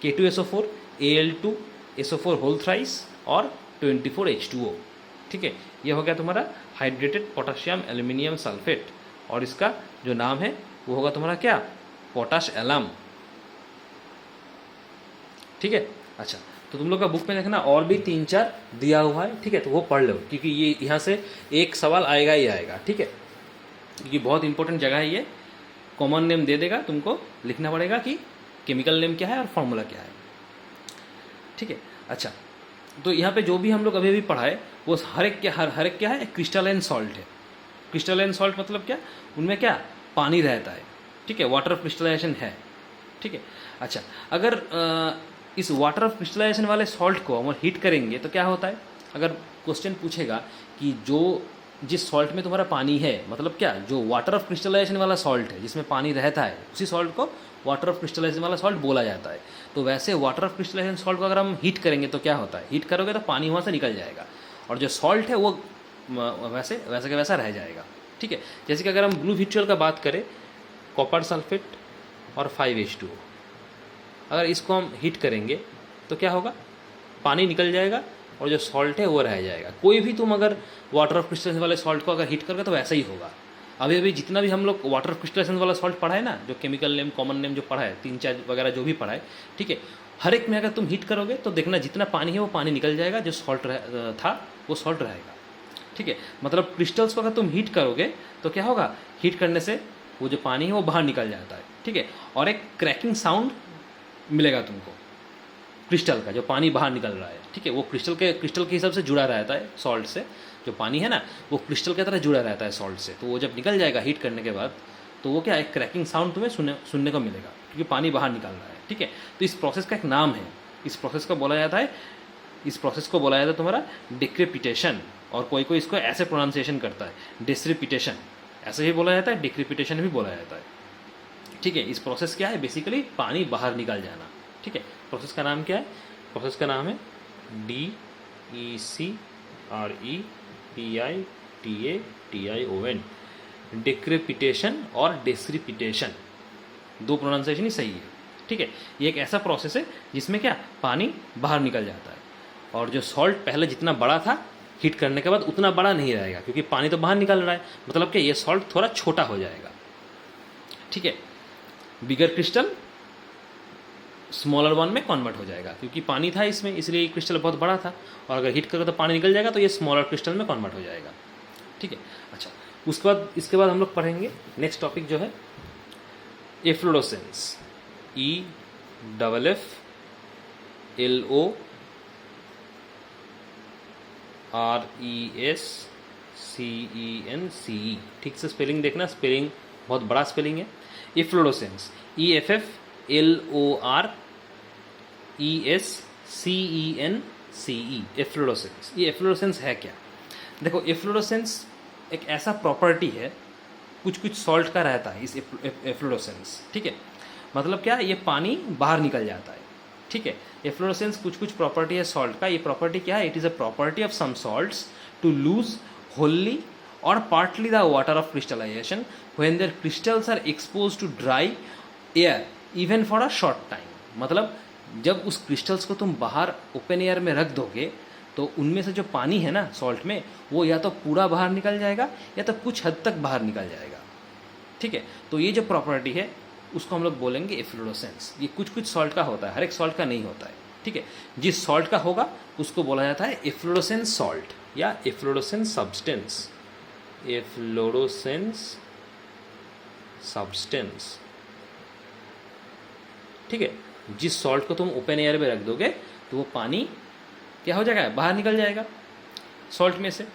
K2SO4 Al2SO4 और 24H2O। ठीक है, ये हो गया तुम्हारा हाइड्रेटेड पोटाशियम एल्यूमिनियम सल्फेट, और इसका जो नाम है वो होगा तुम्हारा क्या, पोटाश एलम। ठीक है, अच्छा, तो तुम लोग का बुक में देखना और भी 3-4 दिया हुआ है। ठीक है, तो वो पढ़ लो, क्योंकि ये यहाँ से एक सवाल आएगा ही आएगा। ठीक है, क्योंकि बहुत इंपॉर्टेंट जगह है ये, कॉमन नेम दे देगा, तुमको लिखना पड़ेगा कि केमिकल नेम क्या है और फॉर्मूला क्या है। ठीक है, अच्छा, तो यहाँ पे जो भी हम लोग अभी पढ़ाए वो हर एक क्या है, क्रिस्टलाइन सॉल्ट है। क्रिस्टलाइन सॉल्ट मतलब क्या, उनमें क्या, पानी रहता है। ठीक है, वाटर ऑफ क्रिस्टलाइजेशन है। ठीक है, अच्छा, अगर इस वाटर ऑफ क्रिस्टलाइजेशन वाले सॉल्ट को हम हीट करेंगे तो क्या होता है, अगर क्वेश्चन पूछेगा कि जिस सॉल्ट में तुम्हारा पानी है, मतलब क्या, जो वाटर ऑफ क्रिस्टलाइजेशन वाला सॉल्ट है जिसमें पानी रहता है, उसी सॉल्ट को वाटर ऑफ क्रिस्टलाइजेशन वाला सॉल्ट बोला जाता है। तो वैसे वाटर ऑफ क्रिस्टलाइजेशन सॉल्ट को अगर हम हीट करेंगे तो क्या होता है, हीट करोगे तो पानी वहाँ से निकल जाएगा, और जो सॉल्ट है वो वैसे का वैसा रह जाएगा। ठीक है, जैसे कि अगर हम ब्लू विट्रियल का बात करें, कॉपर सल्फेट और 5H2O, अगर इसको हम हीट करेंगे तो क्या होगा, पानी निकल जाएगा और जो सॉल्ट है वो रह जाएगा। कोई भी तुम अगर वाटर ऑफ क्रिस्टलाइजेशन वाले सॉल्ट को अगर हीट करोगे तो वैसा ही होगा। अभी जितना भी हम लोग वाटर ऑफ क्रिस्टलाइजेशन वाला सॉल्ट पढ़ा है ना, जो केमिकल नेम कॉमन नेम जो पढ़ा है, 3-4 वगैरह जो भी पढ़ा है, ठीक है, हर एक में अगर तुम हीट करोगे तो देखना जितना पानी है वो पानी निकल जाएगा, जो सॉल्ट था वो सॉल्ट रहेगा। ठीक है, मतलब क्रिस्टल्स को अगर तुम हीट करोगे तो क्या होगा, हीट करने से वो जो पानी है वो बाहर निकल जाता है। ठीक है, और एक क्रैकिंग साउंड मिलेगा तुमको क्रिस्टल का, जो पानी बाहर निकल रहा है। ठीक है, वो क्रिस्टल के हिसाब से जुड़ा रहता है सॉल्ट से, जो पानी है ना वो क्रिस्टल की तरह जुड़ा रहता है सॉल्ट से। तो वो जब निकल जाएगा हीट करने के बाद, तो वो क्या है, क्रैकिंग साउंड तुम्हें सुनने को मिलेगा, क्योंकि पानी बाहर निकल रहा है। ठीक है, तो इस प्रोसेस का एक नाम है, इस प्रोसेस को बोला जाता है तुम्हारा डिक्रिपिटेशन, और कोई इसको ऐसे प्रोनाउंसिएशन करता है, डिस्क्रिपिटेशन, ऐसे ही बोला जाता है, डिक्रिपिटेशन भी बोला जाता है। ठीक है, इस प्रोसेस क्या है, बेसिकली पानी बाहर निकल जाना। ठीक है, प्रोसेस का नाम क्या है, प्रोसेस का नाम है DECREPITATION, डिक्रिपिटेशन और डिस्क्रिपिटेशन, दो प्रोनाउंसिएशन ही सही है। ठीक है, ये एक ऐसा प्रोसेस है जिसमें क्या, पानी बाहर निकल जाता है, और जो सॉल्ट पहले जितना बड़ा था हीट करने के बाद उतना बड़ा नहीं रहेगा, क्योंकि पानी तो बाहर निकल रहा है, मतलब कि ये सॉल्ट थोड़ा छोटा हो जाएगा। ठीक है, बिगर क्रिस्टल स्मॉलर वन में कन्वर्ट हो जाएगा, क्योंकि पानी था इसमें इसलिए ये क्रिस्टल बहुत बड़ा था, और अगर हीट करोगे तो पानी निकल जाएगा, तो ये स्मॉलर क्रिस्टल में कन्वर्ट हो जाएगा। ठीक है, अच्छा इसके बाद हम लोग पढ़ेंगे नेक्स्ट टॉपिक जो है एफ्लोरोसेंस, EFFLORESCENCE, ठीक से स्पेलिंग देखना, स्पेलिंग बहुत बड़ा स्पेलिंग है। एफ्लोरोसेंस EFFLORESCENCE, एफ्लोरोसेंस। ये एफ्लोरोसेंस है क्या? देखो, एफ्लोरोसेंस एक ऐसा प्रॉपर्टी है, कुछ कुछ सॉल्ट का रहता है इस एफ्लोरोसेंस। ठीक है, मतलब क्या, ये पानी बाहर निकल जाता है। ठीक है, एफ्लोरोसेंस कुछ कुछ प्रॉपर्टी है सॉल्ट का। ये प्रॉपर्टी क्या है? It is a property of some salts to lose wholly और partly the water of crystallization when their crystals are expose to dry air even for a short time. मतलब जब उस क्रिस्टल्स को तुम बाहर ओपन एयर में रख दोगे तो उनमें से जो पानी है ना सॉल्ट में, वो या तो पूरा बाहर निकल जाएगा या तो कुछ हद तक बाहर निकल जाएगा। ठीक है, तो ये जो प्रॉपर्टी है उसको हम लोग बोलेंगे एफ्लोरोसेंस। ये कुछ कुछ सॉल्ट का होता है, हर एक सॉल्ट का नहीं होता है। ठीक है, जिस सॉल्ट का होगा उसको बोला जाता है एफ्लोरोसेंस सॉल्ट या एफ्लोरोसेंस सब्सटेंस। एफ्लोरोसेंस सब्सटेंस, ठीक है, जिस सॉल्ट को तुम ओपन एयर में रख दोगे तो वो पानी क्या हो जाएगा? बाहर निकल जाएगा सॉल्ट में से।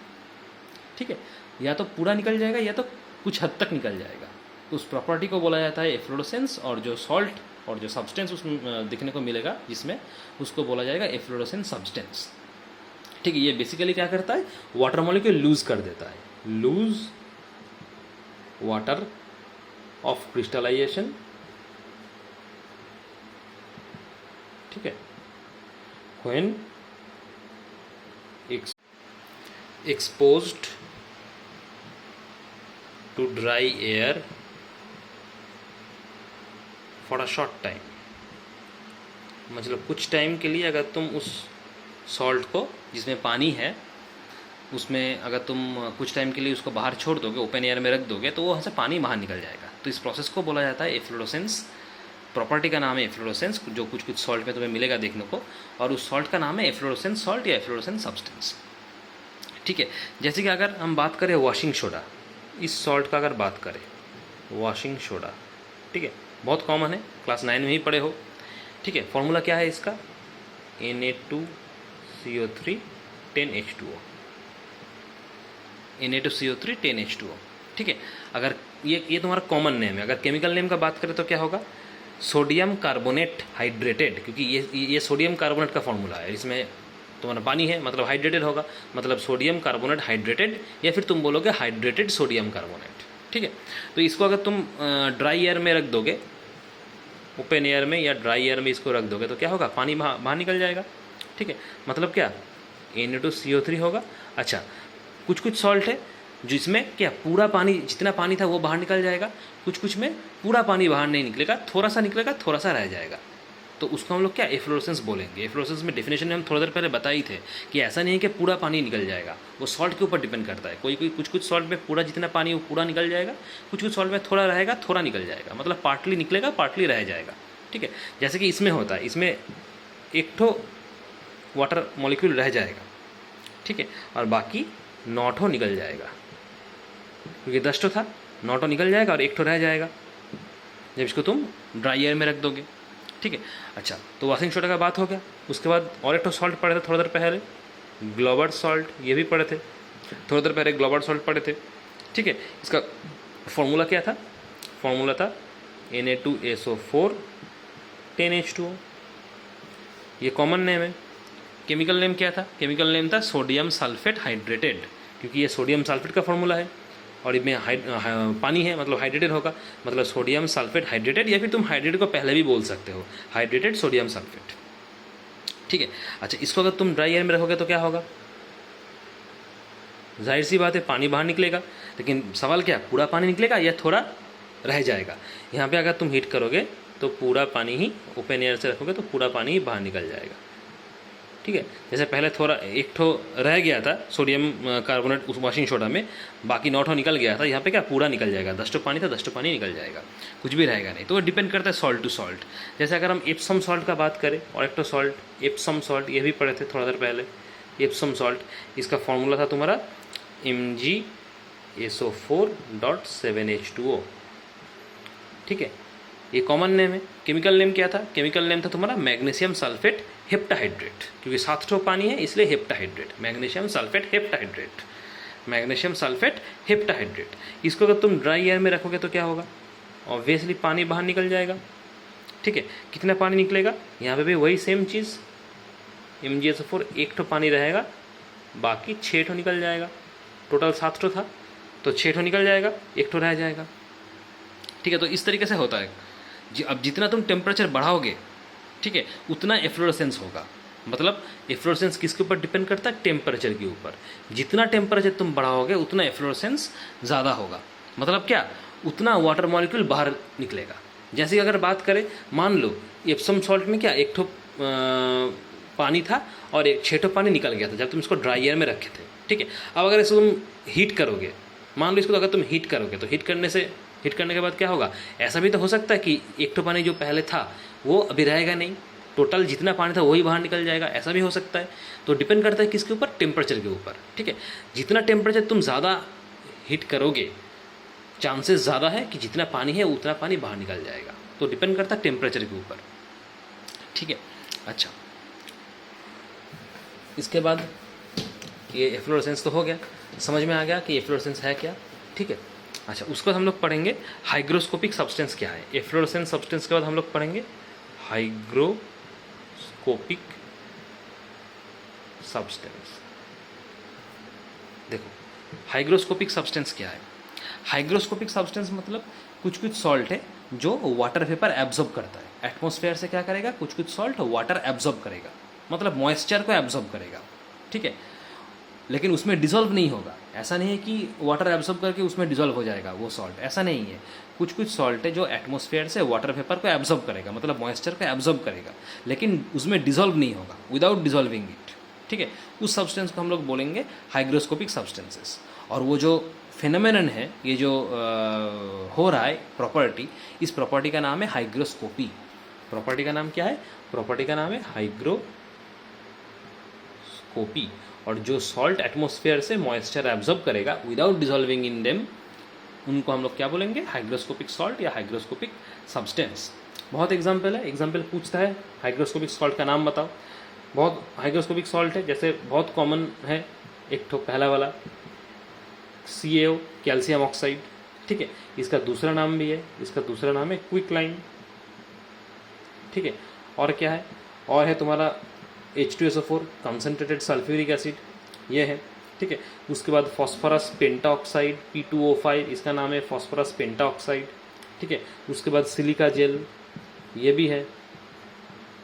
ठीक है, या तो पूरा निकल जाएगा या तो कुछ हद तक निकल जाएगा। तो उस प्रॉपर्टी को बोला जाता है एफ्लोरोसेंस, और जो सॉल्ट और जो सब्सटेंस उसमें दिखने को मिलेगा जिसमें, उसको बोला जाएगा एफ्लोरोसेंस सब्सटेंस। ठीक है, ये बेसिकली क्या करता है? वाटर मॉलिक्यूल लूज कर देता है, लूज वाटर ऑफ क्रिस्टलाइजेशन। ठीक है, when exposed to dry air for a short time। मतलब कुछ टाइम के लिए अगर तुम उस सॉल्ट को जिसमें पानी है उसमें अगर तुम कुछ टाइम के लिए उसको बाहर छोड़ दोगे, ओपन एयर में रख दोगे, तो वो वहाँ से पानी बाहर निकल जाएगा। तो इस प्रोसेस को बोला जाता है एफ्लोरोसेंस। प्रॉपर्टी का नाम है एफ्लोरोसेंस, जो कुछ कुछ सॉल्ट में तुम्हें मिलेगा देखने को, और उस सॉल्ट का नाम है एफ्लोरोसेंस सॉल्ट या एफ्लोरोसेंस सब्सटेंस। ठीक है, जैसे कि अगर हम बात करें वॉशिंग सोडा, इस सॉल्ट का अगर बात करें वॉशिंग सोडा, ठीक है, बहुत कॉमन है, क्लास 9 में ही पढ़े हो। ठीक है, फॉर्मूला क्या है इसका? Na2CO3 10H2O, Na2CO3 10H2O। ठीक है, अगर ये तुम्हारा कॉमन नेम है। अगर केमिकल नेम का बात करें तो क्या होगा? सोडियम कार्बोनेट हाइड्रेटेड, क्योंकि ये सोडियम कार्बोनेट का फॉर्मूला है। इसमें तुम्हारा पानी है मतलब हाइड्रेटेड होगा, मतलब सोडियम कार्बोनेट हाइड्रेटेड, या फिर तुम बोलोगे हाइड्रेटेड सोडियम कार्बोनेट। ठीक है, तो इसको अगर तुम ड्राई एयर में रख दोगे, ओपन एयर में या ड्राई एयर में इसको रख दोगे, तो क्या होगा? पानी बाहर निकल जाएगा। ठीक है, मतलब क्या? Na2CO3 होगा। अच्छा, कुछ कुछ सॉल्ट है जिसमें क्या पूरा पानी, जितना पानी था वो बाहर निकल जाएगा, कुछ कुछ में पूरा पानी बाहर नहीं निकलेगा, थोड़ा सा निकलेगा, थोड़ा सा रह जाएगा। तो उसको हम लोग क्या? एफ्लोरोसेंस बोलेंगे। एफ्लोरोसेंस में डेफिनेशन में हम थोड़ा देर पहले बताई थे कि ऐसा नहीं है कि पूरा पानी निकल जाएगा, वो सॉल्ट के ऊपर डिपेंड करता है। कुछ कुछ सॉल्ट में पूरा जितना पानी वो पूरा निकल जाएगा, कुछ कुछ सॉल्ट में थोड़ा रहेगा, थोड़ा निकल जाएगा, मतलब पार्टली निकलेगा, पार्टली रह जाएगा। ठीक है, जैसे कि इसमें होता है, इसमें एक ठो वाटर मॉलिक्यूल रह जाएगा। ठीक है, और बाकी 9 ठो निकल जाएगा, क्योंकि 10 ठो था, 9 ठो निकल जाएगा और 1 ठो रह जाएगा जब इसको तुम ड्राई एयर में रख दोगे। ठीक है, अच्छा, तो वॉशिंग सोडा का बात हो गया। उसके बाद और एक तो सॉल्ट पढ़े थे थोड़ा देर पहले, ग्लोबल सॉल्ट, ये भी पढ़े थे थोड़ा देर पहले, ग्लोबल सॉल्ट पढ़े थे। ठीक है, इसका फॉर्मूला क्या था? फॉर्मूला था Na2SO4 10H2O, ये कॉमन नेम है। केमिकल नेम क्या था? केमिकल नेम था सोडियम सल्फेट हाइड्रेटेड, क्योंकि ये सोडियम सल्फेट का फॉर्मूला है और इसमें पानी है, मतलब हाइड्रेटेड होगा, मतलब सोडियम सल्फेट हाइड्रेटेड, या फिर तुम हाइड्रेटेड को पहले भी बोल सकते हो, हाइड्रेटेड सोडियम सल्फेट। ठीक है, अच्छा, इसको अगर तुम ड्राई एयर में रखोगे तो क्या होगा? जाहिर सी बात है, पानी बाहर निकलेगा, लेकिन सवाल क्या? पूरा पानी निकलेगा या थोड़ा रह जाएगा? यहाँ पे अगर तुम हीट करोगे तो पूरा पानी ही, ओपन एयर से रखोगे तो पूरा पानी ही बाहर निकल जाएगा। ठीक है। जैसे पहले थोड़ा एक ठो रह गया था सोडियम कार्बोनेट उस वॉशिंग सोडा में, बाकी 9 ठो निकल गया था, यहाँ पे क्या पूरा निकल जाएगा, 10 ठो पानी था 10 ठो पानी निकल जाएगा, कुछ भी रहेगा नहीं। तो वो डिपेंड करता है सॉल्ट टू सॉल्ट। जैसे अगर हम एप्सम सॉल्ट का बात करें, और एक तो सॉल्ट एप्सम सॉल्ट, ये भी पढ़े थे थोड़ा देर पहले। एप्सम सॉल्ट, इसका फॉर्मूला था तुम्हारा MgSO4.7H2O, ठीक है। ये कॉमन नेम है। केमिकल नेम क्या था? केमिकल नेम था तुम्हारा मैग्नीशियम सल्फेट हेप्टाहाइड्रेट, क्योंकि 7 ठो पानी है इसलिए heptahydrate, magnesium sulphate heptahydrate, magnesium sulphate heptahydrate. इसको अगर तुम ड्राई एयर में रखोगे तो क्या होगा? ऑब्वियसली पानी बाहर निकल जाएगा, ठीक है। कितना पानी निकलेगा? यहाँ पे भी वही सेम चीज़, MgSO4 एक ठो पानी रहेगा, बाकी 6 ठो निकल जाएगा। टोटल 7 ठो था तो 6 ठो निकल जाएगा, एक ठो रह जाएगा, ठीक है। तो इस तरीके से होता है। अब जितना तुम टेम्परेचर बढ़ाओगे, ठीक है, उतना एफ्लोरेसेंस होगा। मतलब एफ्लोरेसेंस किसके ऊपर डिपेंड करता है? टेम्परेचर के ऊपर। जितना टेम्परेचर तुम बढ़ाओगे उतना एफ्लोरेसेंस ज़्यादा होगा। मतलब क्या? उतना वाटर मॉलिक्यूल बाहर निकलेगा। जैसे कि अगर बात करें, मान लो एप्सम सॉल्ट में क्या एक ठो पानी था और 6 ठो पानी निकल गया था जब तुम इसको ड्राई एयर में रखे थे, ठीक है। अब अगर इसको तुम हीट करोगे, मान लो इसको अगर तुम हीट करोगे तो हीट करने के बाद क्या होगा? ऐसा भी तो हो सकता है कि एक ठो पानी जो पहले था वो अभी रहेगा नहीं, टोटल जितना पानी था वही बाहर निकल जाएगा, ऐसा भी हो सकता है। तो डिपेंड करता है किसके ऊपर? टेम्परेचर के ऊपर, ठीक है। जितना टेम्परेचर तुम ज़्यादा हीट करोगे, चांसेस ज़्यादा है कि जितना पानी है उतना पानी बाहर निकल जाएगा। तो डिपेंड करता है टेम्परेचर के ऊपर, ठीक है। अच्छा, इसके बाद ये एफ्लोरेसेंस तो हो गया, समझ में आ गया कि एफ्लोरेसेंस है क्या, ठीक है। अच्छा, उसके बाद हम लोग पढ़ेंगे हाइग्रोस्कोपिक सब्सटेंस क्या है। एफ्लोरेसेंस सब्सटेंस के बाद हम लोग पढ़ेंगे हाइग्रोस्कोपिक सब्सटेंस। देखो हाइग्रोस्कोपिक सब्सटेंस क्या है? हाइग्रोस्कोपिक सब्सटेंस मतलब कुछ कुछ सॉल्ट है जो वाटर वेपर एब्जॉर्ब करता है। एटमॉस्फेयर से क्या करेगा? कुछ कुछ सॉल्ट वाटर एब्जॉर्ब करेगा, मतलब मॉइस्चर को एब्जॉर्ब करेगा, ठीक है। लेकिन उसमें डिसॉल्व नहीं होगा। ऐसा नहीं है कि वाटर एब्जॉर्ब करके उसमें डिसॉल्व हो जाएगा वो सॉल्ट, ऐसा नहीं है। कुछ कुछ सॉल्ट है जो एटमॉस्फेयर से वाटर वेपर को एब्जॉर्ब करेगा, मतलब मॉइस्चर को एब्जॉर्ब करेगा, लेकिन उसमें डिसॉल्व नहीं होगा, विदाउट डिसॉल्विंग इट, ठीक है। उस सब्सटेंस को हम लोग बोलेंगे हाइग्रोस्कोपिक सब्सटेंसेस। और वो जो फिनोमेनन है, ये जो हो रहा है प्रॉपर्टी, इस प्रॉपर्टी का नाम है हाइग्रोस्कोपी। प्रॉपर्टी का नाम क्या है? प्रॉपर्टी का नाम है हाइग्रोस्कोपी। और जो सॉल्ट एटमॉस्फेयर से मॉइस्चर एब्जॉर्ब करेगा विदाउट डिसॉल्विंग इन देम, उनको हम लोग क्या बोलेंगे? हाइग्रोस्कोपिक सॉल्ट या हाइग्रोस्कोपिक सब्सटेंस। बहुत एग्जाम्पल है, एग्जाम्पल पूछता है हाइग्रोस्कोपिक सॉल्ट का नाम बताओ। बहुत हाइग्रोस्कोपिक सॉल्ट है, जैसे बहुत कॉमन है, एक ठो पहला वाला CaO, कैल्शियम ऑक्साइड, ठीक है। इसका दूसरा नाम भी है, इसका दूसरा नाम है क्विकलाइन, ठीक है। और क्या है? और है तुम्हारा H2SO4 कंसनट्रेटेड सल्फ्यूरिक एसिड, ये है, ठीक है। उसके बाद फॉस्फोरस पेंटाऑक्साइड P2O5, इसका नाम है फॉस्फोरस पेंटाऑक्साइड, ठीक है। उसके बाद सिलिका जेल, ये भी है।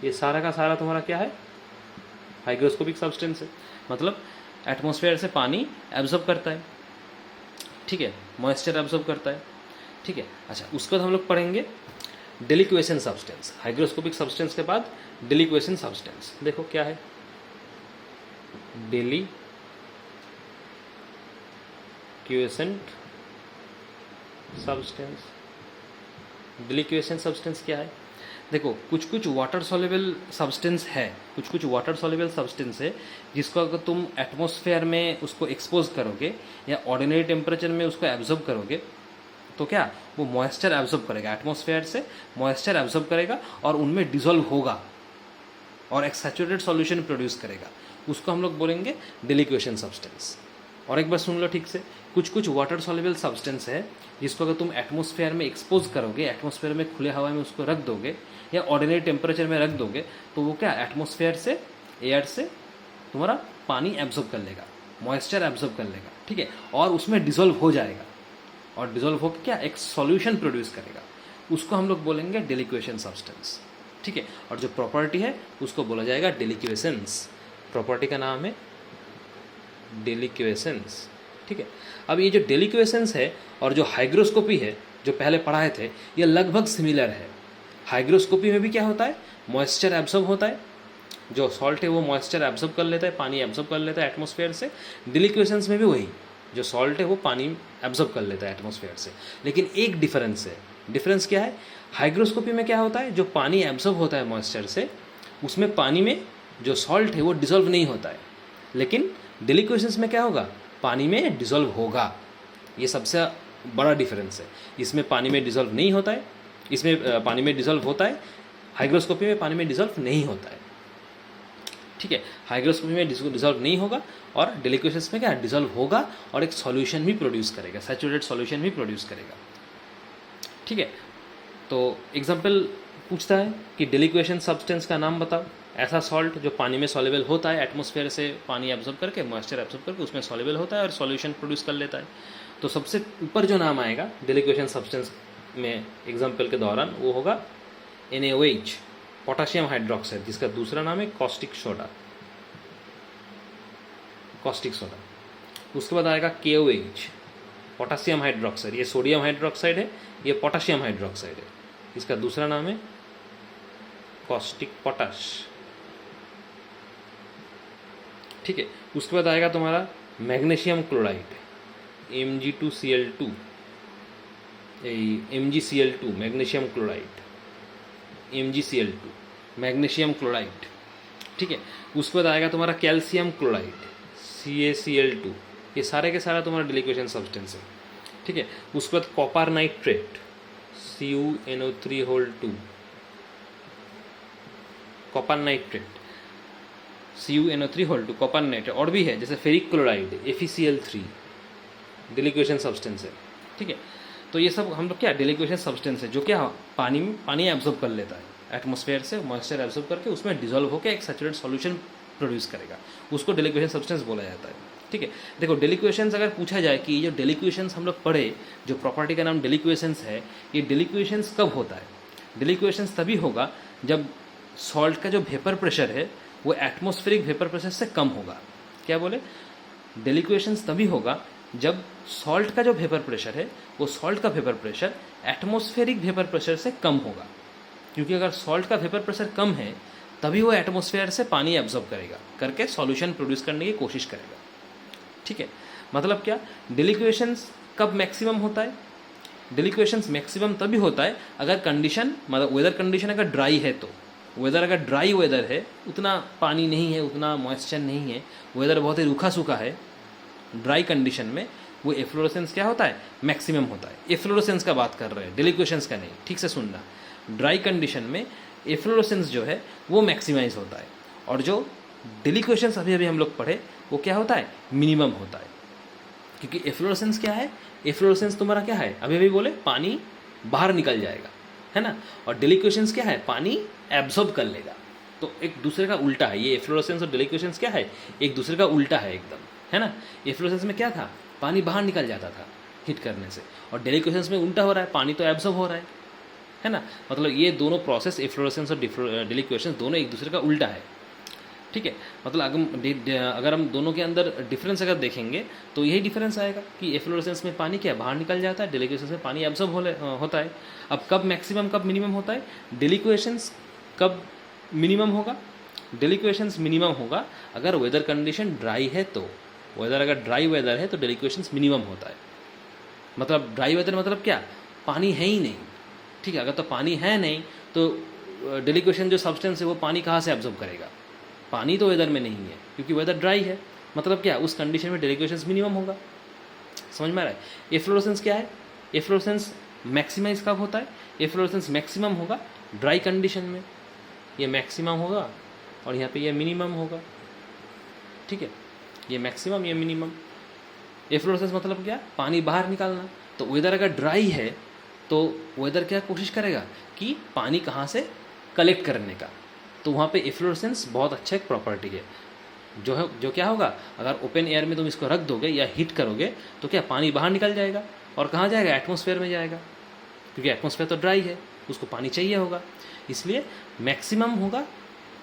ये सारा का सारा तुम्हारा क्या है? हाइग्रोस्कोपिक सब्सटेंस है। मतलब एटमॉस्फेयर से पानी एब्जॉर्ब करता है, ठीक है, मॉइस्चर एब्जॉर्ब करता है, ठीक है। अच्छा, उसके बाद हम लोग पढ़ेंगे डेलिक्वेशन सब्सटेंस। हाइग्रोस्कोपिक सब्सटेंस के बाद डेलिक्वेशन सब्सटेंस। देखो क्या है? डेलिक्वेशन सब्सटेंस। डेलिक्वेशन सब्सटेंस क्या है? देखो कुछ कुछ वाटर सॉल्युबल सब्सटेंस है, कुछ कुछ वाटर सॉल्युबल सब्सटेंस है जिसको अगर तुम एटमॉस्फेयर में उसको एक्सपोज करोगे या ऑर्डिनरी टेम्परेचर में उसको एब्जॉर्ब करोगे तो क्या वो मॉइस्चर एब्जॉर्ब करेगा, एटमॉस्फेयर से मॉइस्चर एब्जॉर्ब करेगा और उनमें डिसॉल्व होगा और एक सैचुरेटेड सॉल्यूशन प्रोड्यूस करेगा। उसको हम लोग बोलेंगे डेलिक्वेशन सब्सटेंस। और एक बार सुन लो ठीक से, कुछ कुछ वाटर सॉल्युबल सब्सटेंस है जिसको अगर तुम एटमॉस्फेयर में एक्सपोज करोगे, एटमॉस्फेयर में खुले हवा में उसको रख दोगे या ऑर्डिनरी टेम्परेचर में रख दोगे तो वो क्या एटमॉस्फेयर से, एयर से तुम्हारा पानी एब्जॉर्ब कर लेगा, मॉइस्चर एब्जॉर्ब कर लेगा, ठीक है, और उसमें डिसॉल्व हो जाएगा और डिसॉल्व होकर क्या एक सॉल्यूशन प्रोड्यूस करेगा। उसको हम लोग बोलेंगे डेलिक्वेशन सब्सटेंस, ठीक है। और जो प्रॉपर्टी है उसको बोला जाएगा डेलिक्वेशंस। प्रॉपर्टी का नाम है डेलिक्वेशंस, ठीक है। अब ये जो डेलिक्वेशंस है और जो हाइग्रोस्कोपी है जो पहले पढ़ाए थे, ये लगभग सिमिलर है। हाइग्रोस्कोपी में भी क्या होता है? मॉइस्चर एब्जॉर्ब होता है, जो सॉल्ट है वो मॉइस्चर एब्जॉर्ब कर लेता है, पानी एब्जॉर्ब कर लेता है एटमॉस्फेयर से। डिलिक्वेशंस में भी वही, जो सॉल्ट है वो पानी एब्जॉर्ब कर लेता है एटमॉस्फेयर से। लेकिन एक डिफरेंस है, डिफरेंस क्या है? हाइग्रोस्कोपी में क्या होता है, जो पानी एब्जॉर्ब होता है मॉइस्चर से, उसमें पानी में जो सॉल्ट है वो डिसॉल्व नहीं होता है। लेकिन डिलिक्वेशंस में क्या होगा, पानी में डिसॉल्व होगा। ये सबसे बड़ा डिफरेंस है। इसमें पानी में डिसॉल्व नहीं होता है, इसमें पानी में डिसॉल्व होता है, हाइग्रोस्कोपी में पानी में डिसॉल्व नहीं होता है। ठीक है, हाइग्रोस्कोपी में डिसॉल्व नहीं होगा और डिलिक्वेशंस में क्या डिसॉल्व होगा और एक सॉल्यूशन भी प्रोड्यूस करेगा, सैचुरेटेड सॉल्यूशन भी प्रोड्यूस करेगा। ठीक है, तो एग्जाम्पल पूछता है कि डिलिक्वेशन सब्सटेंस का नाम बताओ। ऐसा सॉल्ट जो पानी में सॉल्युबल होता है, एटमॉस्फेयर से पानी एब्जॉर्ब करके, मॉइस्चर एब्जॉर्ब करके उसमें सॉल्युबल होता है और सॉल्यूशन प्रोड्यूस कर लेता है। तो सबसे ऊपर जो नाम आएगा डिलिक्वेशन सब्सटेंस में एग्जाम्पल के दौरान वो होगा NaOH, पोटाशियम हाइड्रोक्साइड, जिसका दूसरा नाम है कॉस्टिक सोडा, कॉस्टिक सोडा। उसके बाद आएगा KOH, पोटाशियम हाइड्रोक्साइड। ये सोडियम हाइड्रोक्साइड है, ये पोटाशियम हाइड्रोक्साइड है, इसका दूसरा नाम है कॉस्टिक पोटाश। ठीक है, उसके बाद आएगा तुम्हारा magnesium chloride, Mg2Cl2, MgCl2, magnesium chloride, MgCl2, magnesium chloride. ठीक है, उसके बाद आएगा तुम्हारा कैल्शियम क्लोराइड, CaCl2। ये सारे के सारा तुम्हारा डिलिक्वेशन सब्सटेंस है। ठीक है, उसके बाद copper nitrate, CuNO3(2), copper nitrate, CuNO3(2), copper nitrate. और भी है जैसे फेरिक क्लोराइड, FeCl3, डिलिक्वेशन सब्सटेंस है। ठीक है, तो ये सब हम लोग क्या डिलिक्वेशन सब्सटेंस है जो क्या पानी एब्जॉर्ब कर लेता है एटमॉस्फेयर से, मॉइस्चर एब्जॉर्ब करके उसमें डिसॉल्व होकर एक सैचुरेटेड सॉल्यूशन प्रोड्यूस करेगा, उसको डिलिक्वेशन सब्सटेंस बोला जाता है। ठीक है, देखो डिलिक्वेशंस अगर पूछा जाए कि ये जो डिलिक्वेशंस हम लोग पढ़े, जो प्रॉपर्टी का नाम डिलिक्वेशंस है, ये डिलिक्वेशंस कब होता है? डिलिक्वेशंस तभी होगा जब सॉल्ट का जो वेपर प्रेशर है वो एटमॉस्फेरिक वेपर प्रेशर से कम होगा। क्या बोले? डिलिक्वेशंस तभी होगा जब सॉल्ट का जो वेपर प्रेशर है वो सॉल्ट का vapour pressure atmospheric vapour pressure से कम होगा। क्योंकि अगर सॉल्ट का वेपर प्रेशर कम है तभी वो एटमॉस्फेयर से पानी एब्जॉर्ब करेगा, करके सॉल्यूशन प्रोड्यूस करने की कोशिश करेगा। ठीक है, मतलब क्या, डिलिक्वेशंस कब मैक्सिमम होता है? डिलिक्वेशंस मैक्सिमम तभी होता है अगर कंडीशन, मतलब वेदर कंडीशन अगर ड्राई है तो। वेदर अगर ड्राई वेदर है, उतना पानी नहीं है, उतना मॉइस्चर नहीं है, वेदर बहुत ही रूखा सूखा है, ड्राई कंडीशन में वो एफ्लोरेसेंस क्या होता है? मैक्सिमम होता है। एफ्लोरेसेंस का बात कर रहे हैं, डिलिक्वेशंस का नहीं, ठीक से सुनना। ड्राई कंडीशन में एफ्लोरेसेंस जो है वो मैक्सिमाइज होता है, और जो डिलिक्वेशंस अभी हम लोग पढ़े वो क्या होता है? मिनिमम होता है। क्योंकि एफ्लोरेसेंस क्या है? एफ्लोरेसेंस तुम्हारा क्या है? अभी बोले पानी बाहर निकल जाएगा, है ना। और डिलिक्वेशंस क्या है? पानी एब्जॉर्ब कर लेगा। तो एक दूसरे का उल्टा है ये एफ्लोरेसेंस और डिलिक्वेशंस। क्या है? एक दूसरे का उल्टा है एकदम, है ना। एफ्लोरेसेंस में क्या था? पानी बाहर निकल जाता था हीट करने से, और डिलिक्वेशंस में उल्टा हो रहा है, पानी तो एब्जॉर्ब हो रहा है ना। मतलब ये दोनों प्रोसेस, एफ्लोरेसेंस और डिलिक्वेशंस, दोनों एक दूसरे का उल्टा है। ठीक है, मतलब अगर हम दोनों के अंदर डिफरेंस अगर देखेंगे तो यही डिफरेंस आएगा कि एफ्लोरेसेंस में पानी क्या बाहर निकल जाता है, डिलिक्वेशंस में पानी एब्जॉर्ब होता है। अब कब मैक्सिमम कब मिनिमम होता है? डिलिक्वेशंस कब मिनिमम होगा? डिलिक्वेशंस मिनिमम होगा अगर वेदर कंडीशन ड्राई है तो। वेदर अगर ड्राई वेदर है तो डिलिक्वेशंस मिनिमम होता है। मतलब ड्राई वेदर मतलब क्या? पानी है ही नहीं। ठीक है, अगर तो पानी है नहीं तो डिलिक्वेशन जो सब्सटेंस है वो पानी कहाँ से एब्जॉर्ब करेगा? पानी तो वेदर में नहीं है, क्योंकि वेदर ड्राई है। मतलब क्या? उस कंडीशन में डिलिक्वेशंस मिनिमम होगा। समझ में आ रहा है? एफ्लोरेसेंस क्या है? एफ्लोरेसेंस मैक्सिमाइज कब होता है? एफ्लोरेसेंस मैक्सिमम होगा ड्राई कंडीशन में, ये मैक्सिमम होगा, और यहाँ पे ये मिनिमम होगा। ठीक है, ये मैक्सिमम ये मिनिमम। एफ्लोरेसेंस मतलब क्या? पानी बाहर निकालना। तो वेदर अगर ड्राई है तो वेदर क्या कोशिश करेगा कि पानी कहाँ से कलेक्ट करने का। तो वहाँ पे एफ्लोरेसेंस बहुत अच्छा एक प्रॉपर्टी है जो क्या होगा, अगर ओपन एयर में तुम इसको रख दोगे या हीट करोगे तो क्या पानी बाहर निकल जाएगा, और कहाँ जाएगा? एटमॉस्फेयर में जाएगा, क्योंकि एटमॉस्फेयर तो ड्राई है, उसको पानी चाहिए होगा। इसलिए मैक्सिमम होगा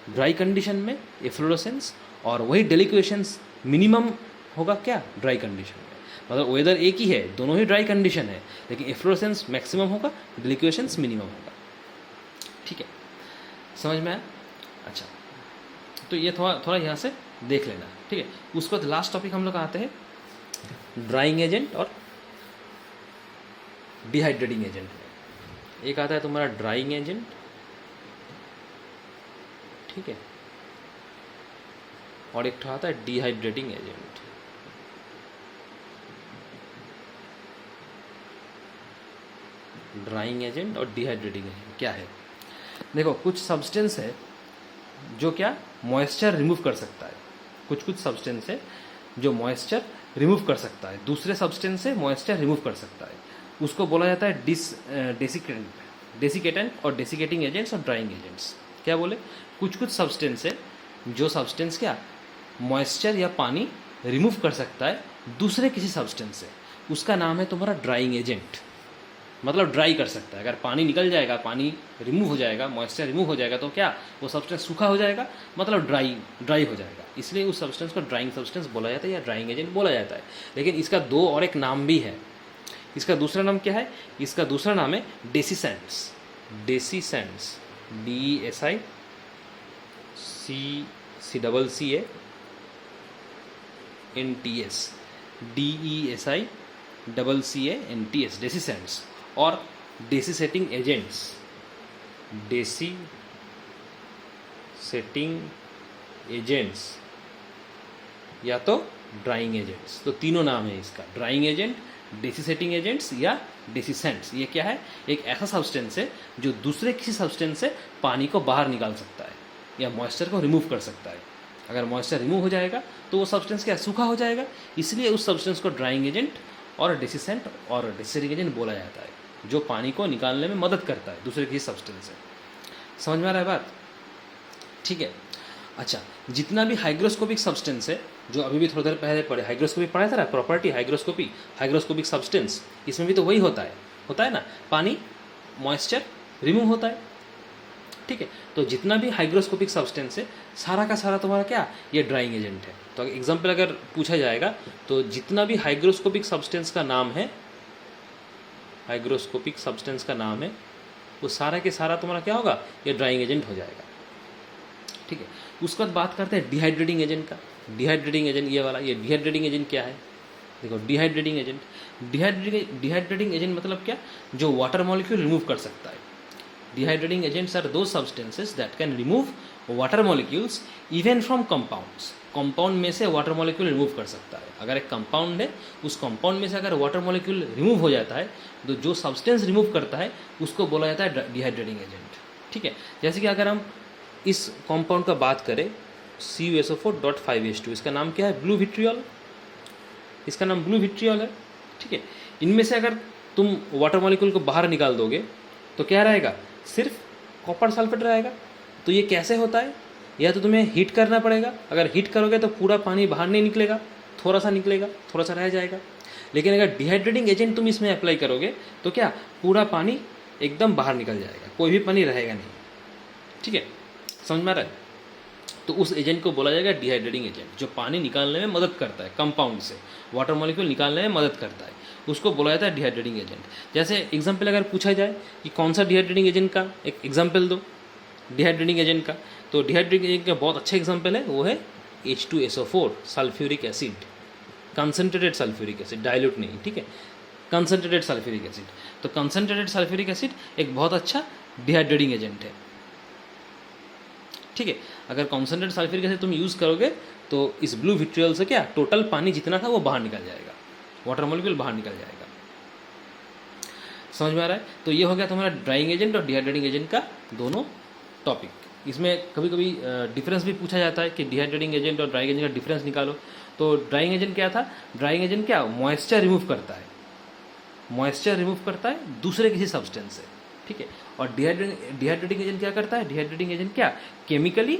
ड्राई कंडीशन में एफ्लोरेसेंस, और वही डिलिक्वेशंस मिनिमम होगा क्या? ड्राई कंडीशन में। मतलब वेदर एक ही है, दोनों ही ड्राई कंडीशन है, लेकिन एफ्लोरेसेंस मैक्सिमम होगा, डिलिक्वेशंस मिनिमम होगा। ठीक है, समझ में आया? अच्छा, तो ये थोड़ा थोड़ा यहाँ से देख लेना, ठीक है। उसके बाद लास्ट टॉपिक हम लोग आते हैं ड्राइंग एजेंट और डिहाइड्रेटिंग एजेंट में। एक आता है तुम्हारा ड्राइंग एजेंट, ठीक है, और एक आता है डिहाइड्रेटिंग एजेंट। ड्राइंग एजेंट और डिहाइड्रेटिंग एजेंट क्या है? देखो, कुछ सब्सटेंस है जो क्या मॉइस्चर रिमूव कर सकता है। कुछ सब्सटेंस है जो मॉइस्चर रिमूव कर सकता है, दूसरे सब्सटेंस से मॉइस्चर रिमूव कर सकता है। उसको बोला जाता है डेसिकेटेंट और डेसिकेटिंग एजेंट्स और ड्राइंग एजेंट्स। क्या बोले? कुछ सब्सटेंस है जो सब्सटेंस क्या मॉइस्चर या पानी रिमूव कर सकता है दूसरे किसी सब्सटेंस से, उसका नाम है तुम्हारा ड्राइंग एजेंट। मतलब ड्राई कर सकता है। अगर पानी निकल जाएगा, पानी रिमूव हो जाएगा, मॉइस्चर रिमूव हो जाएगा, तो क्या वो सब्सटेंस सूखा हो जाएगा, मतलब ड्राई हो जाएगा। इसलिए उस सब्सटेंस को ड्राइंग सब्सटेंस बोला जाता है या ड्राइंग एजेंट बोला जाता है। लेकिन इसका दो और एक नाम भी है। इसका दूसरा नाम क्या है? इसका दूसरा नाम है डेसीसेंट्स। डेसीसेंट्स, DESICCANTS, DESICCANTS, डेसीसेंट्स। और डेसीसेटिंग एजेंट्स, डेसीसेटिंग एजेंट्स या तो ड्राइंग एजेंट्स। तो तीनों नाम है इसका, ड्राइंग एजेंट, डेसीसेटिंग एजेंट्स या डेसीसेंट्स। ये क्या है? एक ऐसा सब्सटेंस है जो दूसरे किसी सब्सटेंस से पानी को बाहर निकाल सकता है या मॉइस्चर को रिमूव कर सकता है। अगर मॉइस्चर रिमूव हो जाएगा तो वो सब्सटेंस क्या सूखा हो जाएगा, इसलिए उस सब्सटेंस को ड्राइंग एजेंट और डेसीसेंट और डेसीसेटिंग एजेंट बोला जाता है, जो पानी को निकालने में मदद करता है दूसरे किसी सब्सटेंस से। समझ में आ रहा है बात? ठीक है। अच्छा, जितना भी हाइग्रोस्कोपिक सब्सटेंस है, जो अभी भी थोड़ी देर पहले पढ़े, हाइग्रोस्कोपिक पढ़ा था ना, प्रॉपर्टी हाइग्रोस्कोपिक सब्सटेंस, इसमें भी तो वही होता है ना, पानी मॉइस्चर रिमूव होता है, ठीक है। तो जितना भी हाइग्रोस्कोपिक सब्सटेंस है, सारा का सारा तुम्हारा क्या, ये ड्राइंग एजेंट है। तो एग्जाम्पल अगर पूछा जाएगा तो जितना भी हाइग्रोस्कोपिक सब्सटेंस का नाम है, हाइग्रोस्कोपिक सब्सटेंस का नाम है, वो सारा के सारा तुम्हारा क्या होगा, ये ड्राइंग एजेंट हो जाएगा, ठीक है। उसके बाद बात करते हैं डिहाइड्रेटिंग एजेंट का। डिहाइड्रेटिंग एजेंट ये वाला, ये डिहाइड्रेटिंग एजेंट क्या है? देखो, डिहाइड्रेटिंग एजेंट मतलब क्या, जो वाटर मॉलिक्यूल रिमूव कर सकता है। Dehydrating agents are those substances that can remove water molecules even from compounds. Compound में से वाटर मॉलिक्यूल रिमूव कर सकता है। अगर एक कंपाउंड है, उस कंपाउंड में से अगर वाटर मॉलिक्यूल रिमूव हो जाता है, तो जो सब्सटेंस रिमूव करता है उसको बोला जाता है डिहाइड्रेटिंग एजेंट, ठीक है। जैसे कि अगर हम इस कंपाउंड का बात करें, CuSO4.5H2, इसका नाम क्या है? Blue vitriol. इसका नाम ब्लू विट्रियल है, ठीक है। इनमें से अगर तुम वाटर मॉलिक्यूल को बाहर निकाल दोगे तो क्या रहेगा? सिर्फ कॉपर सल्फेट रहेगा। तो ये कैसे होता है? या तो तुम्हें हीट करना पड़ेगा। अगर हीट करोगे तो पूरा पानी बाहर नहीं निकलेगा, थोड़ा सा निकलेगा, थोड़ा सा रह जाएगा। लेकिन अगर डिहाइड्रेटिंग एजेंट तुम इसमें अप्लाई करोगे तो क्या, पूरा पानी एकदम बाहर निकल जाएगा, कोई भी पानी रहेगा नहीं, ठीक है। समझ में आ रहा है? तो उस एजेंट को बोला जाएगा डिहाइड्रेटिंग एजेंट, जो पानी निकालने में मदद करता है, कंपाउंड से वाटर मॉलिक्यूल निकालने में मदद करता है, उसको बोला जाता है डिहाइड्रेटिंग एजेंट। जैसे एग्जांपल अगर पूछा जाए कि कौन सा डिहाइड्रेटिंग एजेंट का एक एग्जांपल दो, डिहाइड्रेटिंग एजेंट का, तो डिहाइड्रेटिंग एजेंट का बहुत अच्छा एग्जांपल है, वो है H2SO4 sulphuric acid, concentrated sulphuric acid, dilute नहीं, ठीक है, कंसनट्रेटेड सल्फ्यूरिक एसिड। तो कंसनट्रेटेड सल्फ्यूरिक एसिड एक बहुत अच्छा डिहाइड्रेटिंग एजेंट है, ठीक है। अगर कॉन्सेंट्रेटेड सल्फ्यूरिक एसिड तुम यूज़ करोगे तो इस ब्लू विट्रियल से क्या, टोटल पानी जितना था वो बाहर निकल जाएगा, वाटर मॉलिक्यूल बाहर निकल जाएगा। समझ में आ रहा है? तो ये हो गया तुम्हारा ड्राइंग एजेंट और डिहाइड्रेटिंग एजेंट का दोनों टॉपिक। इसमें कभी कभी डिफरेंस भी पूछा जाता है कि डिहाइड्रेटिंग एजेंट और ड्राइंग एजेंट का डिफरेंस निकालो। तो ड्राइंग एजेंट क्या था? ड्राइंग एजेंट क्या, मॉइस्चर रिमूव करता है, मॉइस्चर रिमूव करता है दूसरे किसी सब्सटेंस से, ठीक है। और डिहाइड्रेटिंग एजेंट क्या करता है? डिहाइड्रेटिंग एजेंट क्या, केमिकली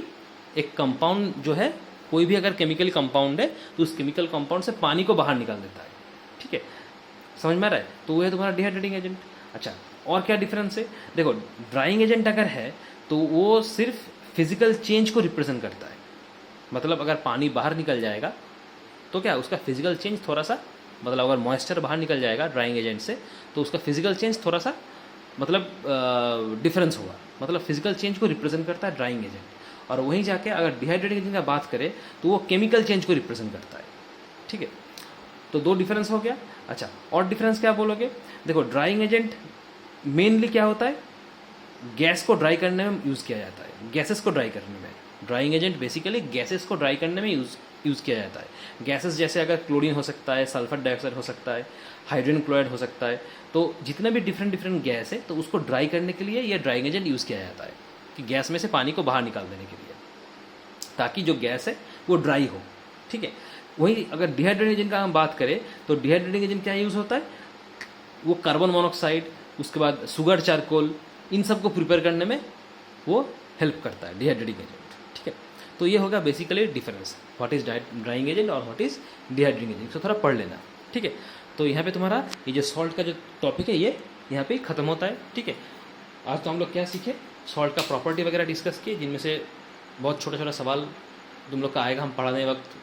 एक कंपाउंड जो है, कोई भी अगर केमिकल कंपाउंड है तो उस केमिकल कंपाउंड से पानी को बाहर निकाल देता है, ठीक है। समझ में आ रहा है? तो वो है तुम्हारा डिहाइड्रेटिंग एजेंट। अच्छा, और क्या डिफरेंस है? देखो, ड्राइंग एजेंट अगर है तो वो सिर्फ फिजिकल चेंज को रिप्रेजेंट करता है। मतलब अगर पानी बाहर निकल जाएगा तो क्या, उसका फिजिकल चेंज थोड़ा सा, मतलब अगर मॉइस्चर बाहर निकल जाएगा ड्राइंग एजेंट से तो उसका फिजिकल चेंज थोड़ा सा मतलब डिफरेंस होगा, मतलब फिजिकल चेंज को रिप्रेजेंट करता है ड्राइंग एजेंट। और वहीं जाके अगर डिहाइड्रेटिंग एजेंट का बात करें तो वो केमिकल चेंज को रिप्रेजेंट करता है, ठीक है। तो दो डिफरेंस हो गया। अच्छा, और डिफरेंस क्या बोलोगे? देखो, ड्राइंग एजेंट मेनली क्या होता है, गैस को ड्राई करने में यूज़ किया जाता है, गैसेस को ड्राई करने में। ड्राइंग एजेंट बेसिकली गैसेस को ड्राई करने में यूज़ किया जाता है। गैसेस जैसे अगर क्लोरीन हो सकता है, सल्फर डाइऑक्साइड हो सकता है, हाइड्रोजन क्लोराइड हो सकता है, तो जितने भी डिफरेंट डिफरेंट गैस है तो उसको ड्राई करने के लिए ये ड्राइंग एजेंट यूज़ किया जाता है, कि गैस में से पानी को बाहर निकाल देने के लिए, ताकि जो गैस है वो ड्राई हो, ठीक है। वहीं अगर डिहाइड्रेटिंग एजेंट का हम बात करें तो डिहाइड्रेटिंग एजेंट क्या यूज़ होता है, वो कार्बन मोनोऑक्साइड, उसके बाद शुगर चारकोल, इन सब को प्रिपेयर करने में वो हेल्प करता है डिहाइड्रेटिंग एजेंट, ठीक है। तो ये होगा basically difference, what is drying agent और व्हाट इज डिहाइड्रेटिंग एजेंट। तो थोड़ा पढ़ लेना, ठीक है। तो यहाँ पे तुम्हारा ये जो सॉल्ट का जो टॉपिक है ये यहाँ पे ख़त्म होता है, ठीक है। आज तो हम लोग क्या सीखे, सॉल्ट का प्रॉपर्टी वगैरह डिस्कस किए, जिनमें से बहुत छोटा छोटा सवाल तुम लोग का आएगा, हम पढ़ाने वक्त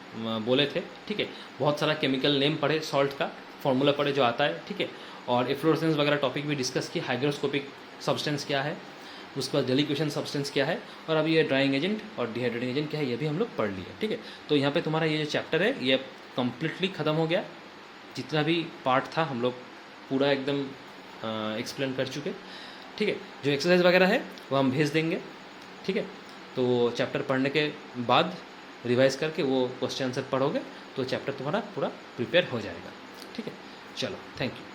बोले थे, ठीक है। बहुत सारा केमिकल नेम पढ़े, सॉल्ट का फॉर्मूला पढ़े जो आता है, ठीक है। और एफ्लोरेसेंस वगैरह टॉपिक भी डिस्कस किए, हाइग्रोस्कोपिक सब्सटेंस क्या है, उसके बाद डेलिक्वेशन सब्सटेंस क्या है, और अब ये ड्राइंग एजेंट और डिहाइड्रेटिंग एजेंट क्या है ये भी हम लोग पढ़ लिए, ठीक है। तो यहाँ पे तुम्हारा ये जो चैप्टर है ये कम्प्लीटली ख़त्म हो गया। जितना भी पार्ट था हम लोग पूरा एकदम एक्सप्लेन कर चुके, ठीक है। जो एक्सरसाइज वगैरह है वो हम भेज देंगे, ठीक है। तो चैप्टर पढ़ने के बाद रिवाइज करके वो क्वेश्चन आंसर पढ़ोगे तो चैप्टर तुम्हारा पूरा प्रिपेयर हो जाएगा, ठीक है। चलो, थैंक यू।